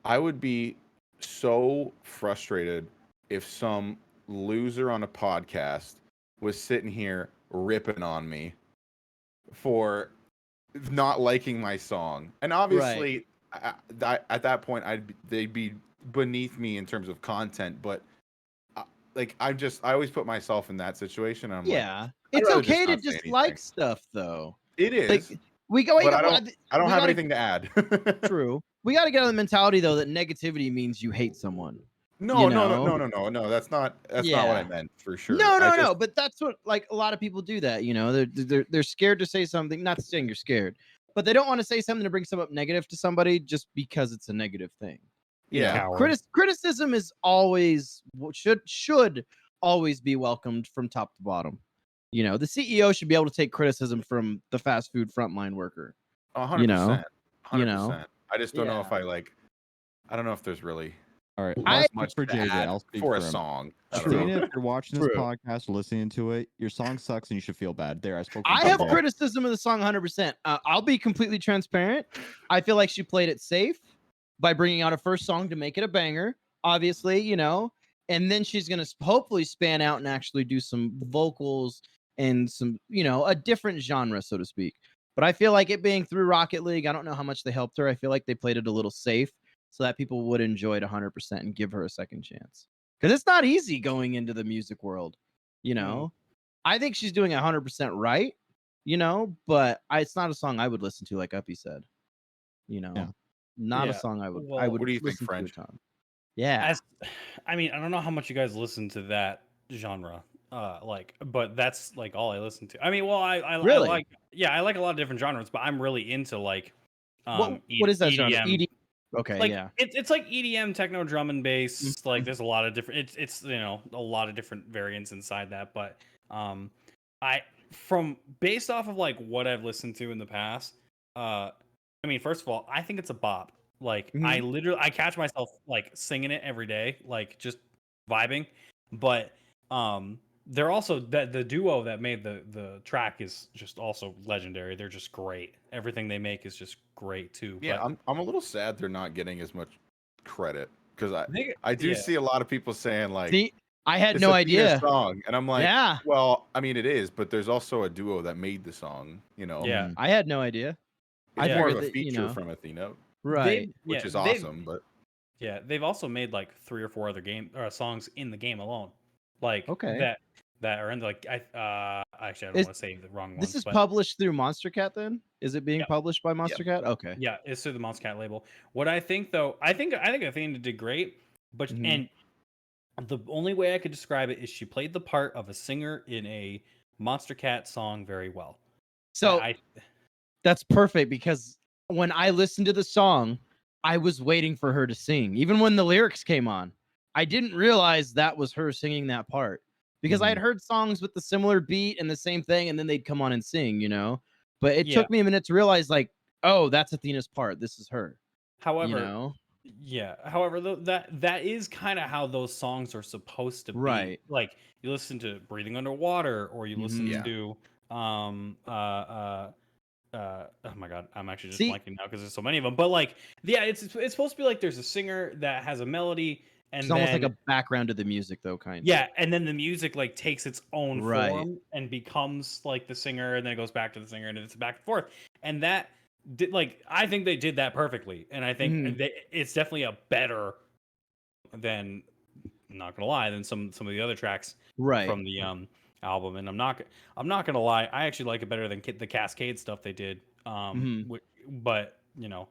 I would be so frustrated if some loser on a podcast was sitting here ripping on me for not liking my song. And obviously, at that point, they'd be beneath me in terms of content. But like, I always put myself in that situation. And I'm like, Yeah, it's rather okay to not say just like anything. stuff, though. it is. Like we go. but I don't we have gotta- anything to add. True. We got to get on the mentality though that negativity means you hate someone. No, You no, know? no. That's not what I Yeah. meant for sure. No. But that's what like a lot of people do that. They're scared to say something. Not saying you're scared, but they don't want to say something to bring something up negative to somebody just because it's a negative thing. Yeah. Coward. Criticism is always should always be welcomed from top to bottom. The CEO should be able to take criticism from the fast food frontline worker. 100%. You know? 100%. I just don't know if Yeah. I don't know if there's really All right, I- I'll speak much for to JJ. add I'll speak for a for him. song. I don't True. know. Cena, if you're watching this True. podcast, listening to it, your song sucks and you should feel bad. There, I spoke. For I have JJ. criticism of the song 100%. I'll be completely transparent. I feel like she played it safe by bringing out a first song to make it a banger, obviously, and then she's going to hopefully span out and actually do some vocals and some, a different genre, so to speak. But I feel like it being through Rocket League, I don't know how much they helped her. I feel like they played it a little safe so that people would enjoy it 100% and give her a second chance. Because it's not easy going into the music world, I think she's doing 100% right, but it's not a song I would listen to, like Uppy said. Not Yeah. a song I would. Well, I would what do you think, listen to a French? ton. Yeah, I mean, I don't know how much you guys listen to that genre, but that's like all I listen to. I mean, well, I Really? I like a lot of different genres, but I'm really into like, what is that genre? EDM. Okay, Like yeah. it's like EDM, techno, drum and bass. Like there's a lot of different. It's a lot of different variants inside that. But I based off of like what I've listened to in the past. I mean, first of all, I think it's a bop. Like I catch myself like singing it every day, like just vibing. But they're also that the duo that made the track is just also legendary. They're just great. Everything they make is just great too. Yeah, But I'm a little sad they're not getting as much credit because they, I do yeah, see a lot of people saying like See, I had it's no a Tina idea. song, and I'm like, Yeah, well, I mean it is, but there's also a duo that made the song. You know, yeah, Mhm. I had no idea. I it's Yeah. more of figured a that, feature from Athena, right. which is they've awesome. But yeah, they've also made like 3 or 4 other game or songs in the game alone, like Okay. that are in like actually I don't Is want to say the wrong this ones, is but published through Monster Cat then? Is it being yeah, published by Monster Cat? Okay. yeah, it's through the Monster Cat label. What I think though, I think Athena did great, but Mhm. and the only way I could describe it is she played the part of a singer in a Monster Cat song very well. So I that's perfect because when I listened to the song, I was waiting for her to sing. Even when the lyrics came on, I didn't realize that was her singing that part because I had heard songs with the similar beat and the same thing, and then they'd come on and sing, you know. But it yeah. took me a minute to realize, like, oh, that's Athena's part. This is her, you However, know. yeah. However, though, that is kind of how those songs are supposed to be. Right. Like you listen to "Breathing Underwater" or you listen Mhm. Yeah. to oh my god, I'm actually just See, blanking now because there's so many of them. But like, yeah, it's supposed to be like there's a singer that has a melody, it's and almost like then a background to the music, though, kind of. yeah, and then the music like takes its own Right. form and becomes like the singer, and then it goes back to the singer, and it's back and forth. And that did like I think they did that perfectly, and I think Mhm. it's definitely a better than I'm not gonna lie than some of the other tracks Right. from the album. And I'm not gonna lie, I actually like it better than the Cascade stuff they did. Mhm. But you know,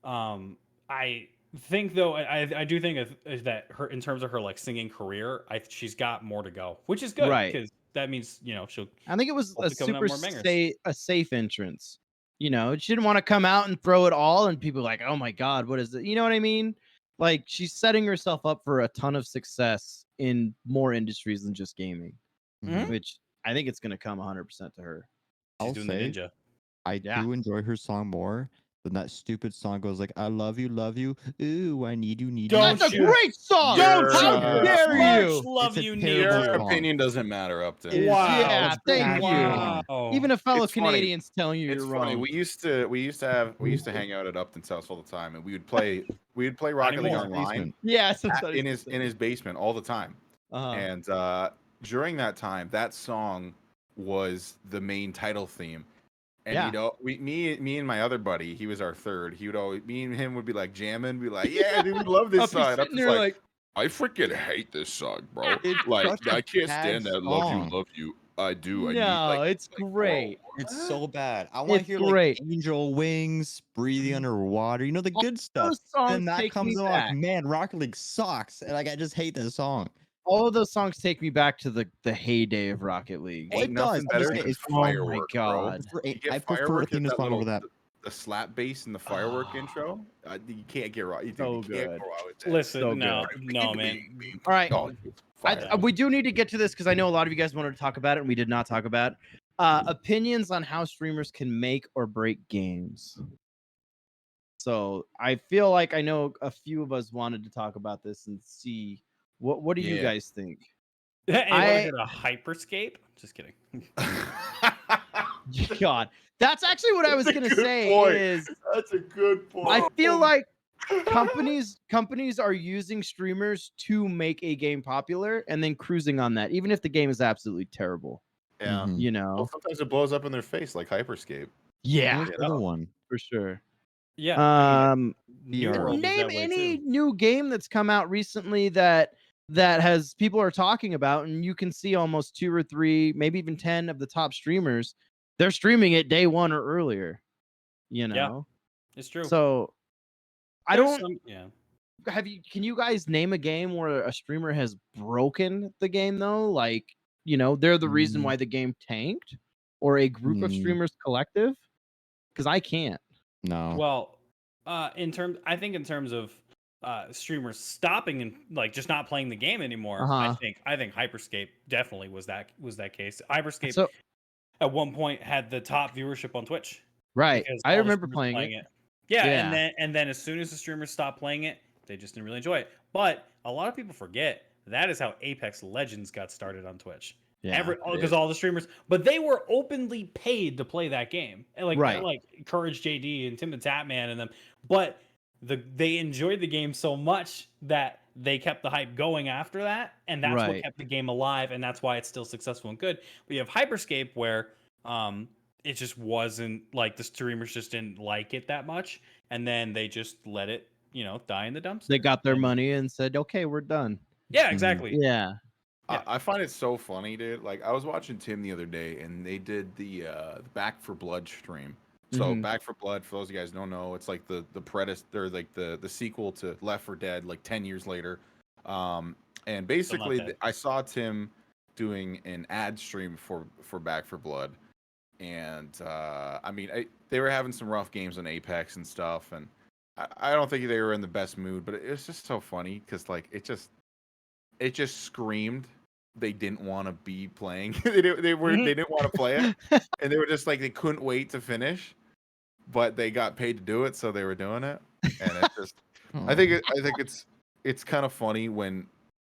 I think though I do think is that her in terms of her like singing career, she's got more to go, which is good Right. because that means she'll I think it was a hopefully coming out super more bangers. safe entrance. You know, she didn't want to come out and throw it all, and people were like, "Oh my god, what is it?" You know what I mean? Like she's setting herself up for a ton of success in more industries than just gaming, Mhm. which I think it's going to come 100% to her. She's I'll doing the say ninja. I Yeah. do enjoy her song more than that stupid song goes like I love you, ooh, I need you, Don't That's a you- great song. Don't How you dare much you? love It's a you need terrible your to. song. opinion doesn't matter, Upton. It is Wow. Yeah, a thank bad you. song. Even a fellow It's funny. Canadian's telling you It's you're funny. wrong. We used to hang out at Upton's house all the time, and we would play Rocket League anymore. Online Yeah, sometimes in his basement all the time. Uh-huh. And during that time, that song was the main title theme. And Yeah. me and my other buddy, he was our third. He would always, me and him would be like jamming, be like, "Yeah, dude, we love this Up, song." he's And I'm sitting just there like, like, "I freaking hate this song, bro. It's Like, such a I can't bad stand that. song. Love you. I do. I need no, it's bro, great. It's what? so bad. I want It's to hear like great. Angel Wings, Breathing Underwater, the All good stuff. those songs Then that take comes me on like, back. man, Rocket League sucks. And like I just hate this song. All of those songs take me back to the heyday of Rocket League. Well, Ain't it does. nothing I'm just better saying than it's Oh my firework, bro. god. You get I prefer firework at Athena's that song over little that. the slap bass and the firework intro. You can't get wrong. Dude, So you can't good. go out with that. Listen, So no, good. no, man. All right. Oh, it's fire. We do need to get to this because I know a lot of you guys wanted to talk about it and we did not talk about it. Opinions on how streamers can make or break games. So I feel like I know a few of us wanted to talk about this and see what do you Yeah. guys think? Anyone heard a hyperscape? Just kidding. God, that's actually what I was That's a gonna good say. point. Is That's a good point. I feel like companies are using streamers to make a game popular and then cruising on that, even if the game is absolutely terrible. yeah. Mhm. You Well, know? sometimes it blows up in their face like Hyperscape. Yeah, What's the other one? for sure. Yeah. I Um, mean, New VR. World is name that way any too. new game that's come out recently that has people are talking about, and you can see almost 2 or 3, maybe even 10 of the top streamers. They're streaming it day 1 or earlier. You know? It's true. So I There's don't some, yeah. can you guys name a game where a streamer has broken the game though? Like, they're the reason Mm, why the game tanked, or a group of mm, streamers collective? Because I can't. no. Well, I think in terms of streamers stopping and like just not playing the game anymore, Uh-huh. I think Hyperscape definitely was that case. Hyperscape So at one point had the top viewership on Twitch right. because I all the remember streamers were playing it. Yeah, Yeah. and then as soon as the streamers stopped playing it, they just didn't really enjoy it. But a lot of people forget that is how Apex Legends got started on Twitch. because all the streamers, but they were openly paid to play that game, and like Courage JD and Tim the Tatman and them, but they enjoyed the game so much that they kept the hype going after that, and that's what kept the game alive, and that's why it's still successful and good. We have Hyperscape where it just wasn't like the streamers just didn't like it that much, and then they just let it die in the dumpster. They got their money and said, okay, we're done. Yeah, exactly. Yeah. I find it so funny, dude. Like, I was watching Tim the other day, and they did the Back for Blood stream. So Back for Blood, for those of you guys who don't know, it's like the predator, like the sequel to Left 4 Dead, like 10 years later. And basically, I saw Tim doing an ad stream for Back for Blood, and I mean, they were having some rough games on Apex and stuff, and I don't think they were in the best mood, but it was just so funny because like it just screamed they didn't want to be playing. they didn't want to play it, and they were just like they couldn't wait to finish, but they got paid to do it, so they were doing it. And it just, I think it's kind of funny when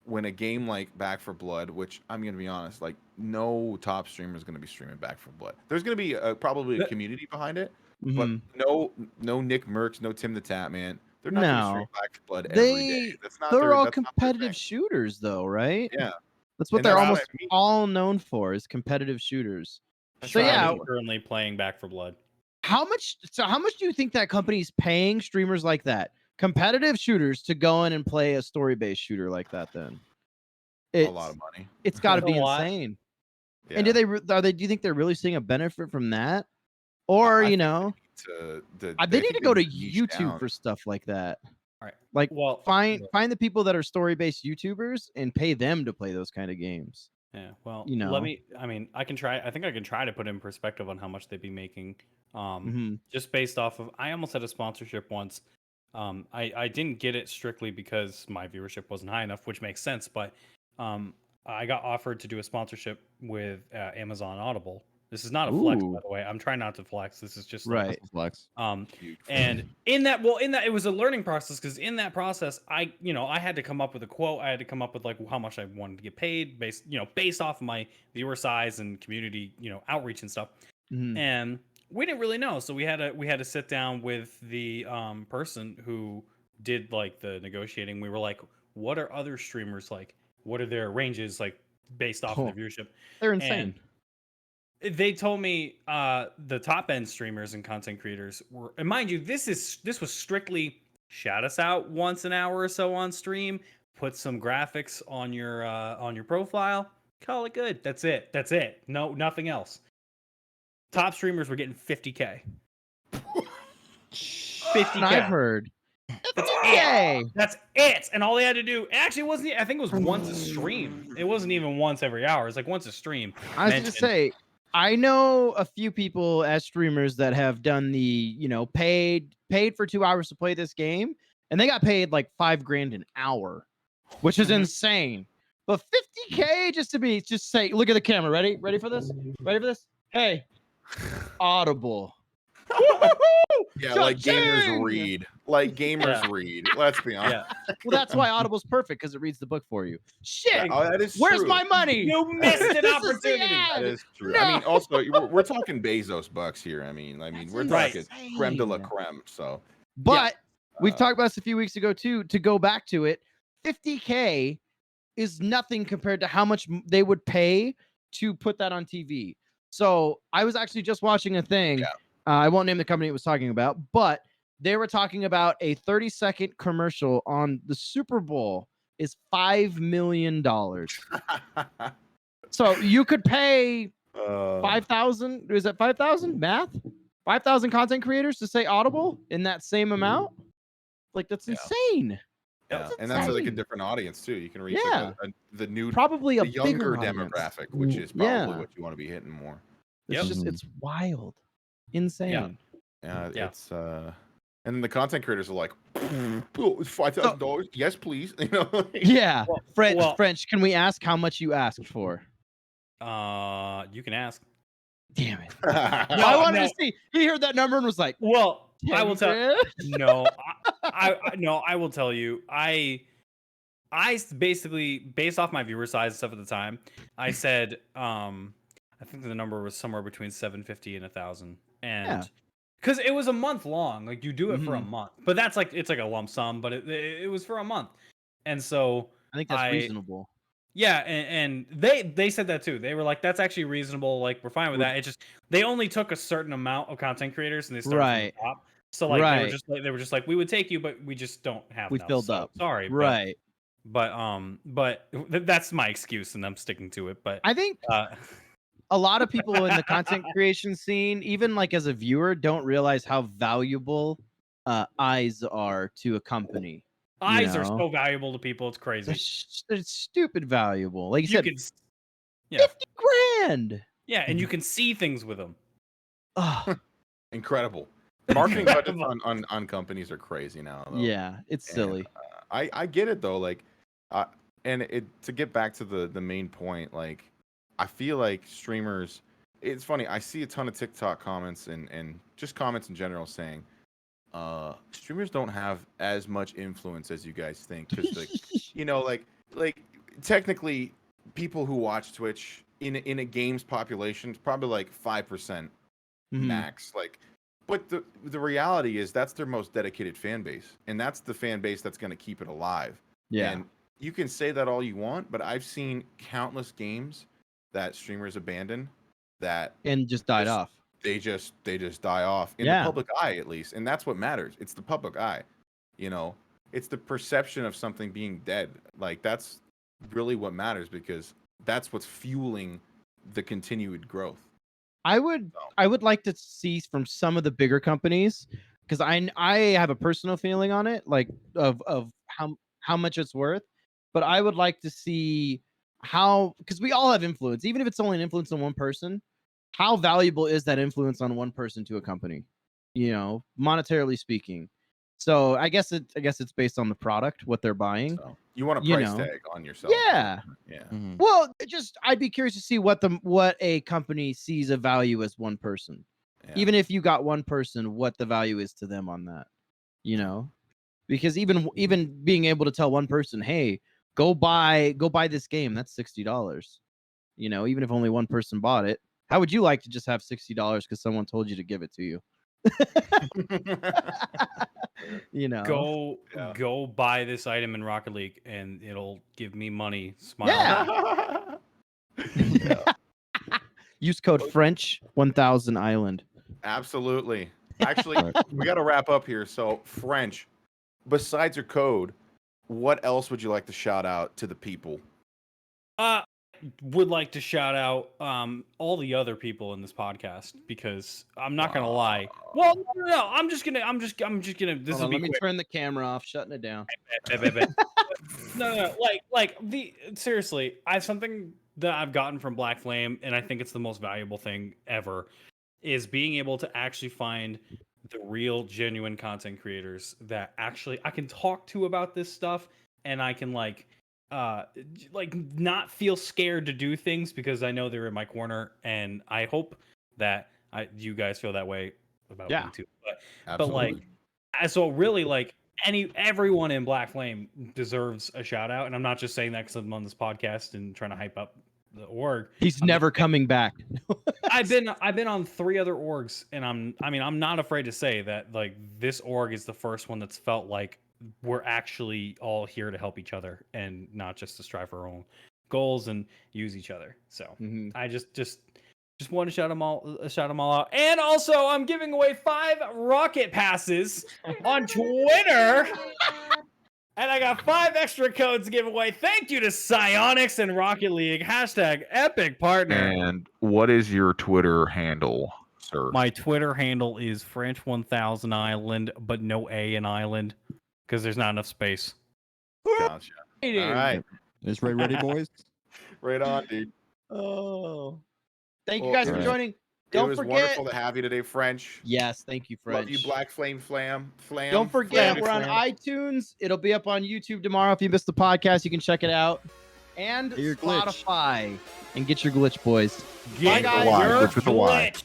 a game like Back for Blood, which I'm gonna be honest, like no top streamer is gonna be streaming Back for Blood. There's gonna be probably a community behind it, but no Nick Merckx, no Tim the Tatman. They're not gonna stream Back for Blood every day. They're all competitive shooters, though, right? Yeah. That's what they're almost all known for, is competitive shooters. So yeah, currently playing Back for Blood. How much do you think that company's paying streamers like that, competitive shooters, to go in and play a story-based shooter like that? Then a lot of money. It's got to be insane. Yeah. And do you think they're really seeing a benefit from that, or they need to go to YouTube for stuff like that? All right. Like, find the people that are story-based YouTubers and pay them to play those kind of games. Yeah. Well, I can try. I think I can try to put in perspective on how much they'd be making. Just based off of, I almost had a sponsorship once. I didn't get it strictly because my viewership wasn't high enough, which makes sense. But I got offered to do a sponsorship with Amazon Audible. This is not a flex, by the way. I'm trying not to flex. This is just a flex. And in that it was a learning process, because in that process, I had to come up with a quote. I had to come up with like how much I wanted to get paid based off of my viewer size and community, outreach and stuff. And we didn't really know, so we had to sit down with the person who did like the negotiating. We were like, what are other streamers like? What are their ranges like based off of their viewership? They're insane. And they told me the top end streamers and content creators were, and mind you, this was strictly shout us out once an hour or so on stream, put some graphics on your profile, call it good. That's it. No, nothing else. Top streamers were getting 50K. 50K. I've heard. That's it. That's it. And all they had to do, actually, it wasn't. I think it was once a stream. It wasn't even once every hour. It's like once a stream. I was going to say, I know a few people as streamers that have done the, paid for 2 hours to play this game, and they got paid like $5,000 an hour, which is insane. But 50K just say, look at the camera. Ready for this? Hey, Audible. Yeah, like gamers read. Read. Let's be honest. Yeah. Well, that's why Audible's perfect, because it reads the book for you. Shit. That is Where's true. my money? You missed an opportunity. That is true. No. I mean, also we're talking Bezos bucks here. I mean, we're talking creme de la creme. So, but we've talked about this a few weeks ago too. To go back to it, 50K is nothing compared to how much they would pay to put that on TV. So I was actually just watching a thing. Yeah. I won't name the company it was talking about, but they were talking about a 30-second commercial on the Super Bowl is $5 million. So you could pay 5,000. Is that 5,000? Math? 5,000 content creators to say Audible in that same amount? Like, that's insane. Yeah, and that's like a different audience too. You can reach the younger demographic, which is probably what you want to be hitting more. It's wild. Insane. Yeah. It's and then the content creators are like, $5,000. Yes, please. Yeah. French, can we ask how much you asked for? You can ask. Damn it. I wanted to see. He heard that number and was like, well, I will tell you. No, I will tell you. basically, based off my viewer size and stuff at the time, I said, I think the number was somewhere between 750 and 1,000, Yeah. and because it was a month long, like you do it for a Mhm. month, but that's like it's like a lump sum, but it was for a month, and so I think that's reasonable. yeah, and they said that too. They were like, that's actually reasonable. Like we're fine with that. It just they only took a certain amount of content creators and they started from the Right. top. So like Right. they were just like we would take you, but we just don't have We enough. filled So, up. sorry, Right. but that's my excuse and I'm sticking to it. But I think a lot of people in the content creation scene, even like as a viewer, don't realize how valuable eyes are to a company. eyes are know? so valuable to people. It's They're, crazy. they're stupid valuable. Like you You said, can, yeah, 50 grand. yeah, and you can see things with them. Oh, Incredible. Marketing budgets on companies are crazy now. Though. yeah, it's And, silly. I get it though. Like, and to get back to the main point, like, I feel like streamers. It's funny. I see a ton of TikTok comments and just comments in general saying, streamers don't have as much influence as you guys think because like like technically people who watch Twitch in a games population is probably like 5% Mhm. max. Like, but the reality is that's their most dedicated fan base, and that's the fan base that's going to keep it alive. Yeah. And you can say that all you want, but I've seen countless games that streamers abandon that And just died just- off. they just die off in Yeah. the public eye, at least, and that's what matters. It's the public eye, it's the perception of something being dead. Like, that's really what matters, because that's what's fueling the continued growth. I would like to see from some of the bigger companies, because I have a personal feeling on it, like of how much it's worth, but I would like to see how, because we all have influence, even if it's only an influence on one person. How valuable is that influence on one person to a company, monetarily speaking? So I guess it's based on the product, what they're buying. So you want a You price know. tag on yourself. Yeah. Yeah. Mhm. Well, I'd be curious to see what a company sees a value as one person. Yeah. Even if you got one person, what the value is to them on that, because even being able to tell one person, hey, go buy this game, that's $60, even if only one person bought it. How would you like to just have $60 because someone told you to give it to you? Go buy this item in Rocket League and it'll give me money. Smile. Yeah. Use code French 1000 Island. Absolutely. Actually, we got to wrap up here. So, French, besides your code, what else would you like to shout out to the people? Would like to shout out all the other people in this podcast, because I'm not gonna lie. Well, no. I'm just gonna. This Hold will on, be let me quick. turn the camera off, shutting it down. No. Seriously, I have something that I've gotten from Black Flame, and I think it's the most valuable thing ever, is being able to actually find the real, genuine content creators that actually I can talk to about this stuff, and I can not feel scared to do things because I know they're in my corner, and I hope that you guys feel that way about me too. Absolutely. So really, everyone in Black Flame deserves a shout out, and I'm not just saying that because I'm on this podcast and trying to hype up the org. He's never coming back. I've been on 3 other orgs, and I'm not afraid to say that this org is the first one that's felt like we're actually all here to help each other and not just to strive for our own goals and use each other. So I just want to shout them all out. And also, I'm giving away 5 rocket passes on Twitter. And I got 5 extra codes to give away. Thank you to Psionics and Rocket League. #epic partner. And what is your Twitter handle, sir? My Twitter handle is French 1000 Island, but no A in Island, because there's not enough space. Gotcha. All right. Is Ray ready, boys? Right on, dude. Oh, thank you Well, guys for alright. joining. It Don't was forget. wonderful to have you today, French. Yes, thank you, French. Love you, Black Flam. Don't forget, Flam, we're on Flam. iTunes. It'll be up on YouTube tomorrow. If you missed the podcast, you can check it out. And Get your glitch. Spotify. And get your glitch, boys. Get guys. your Glitch with a Y. glitch.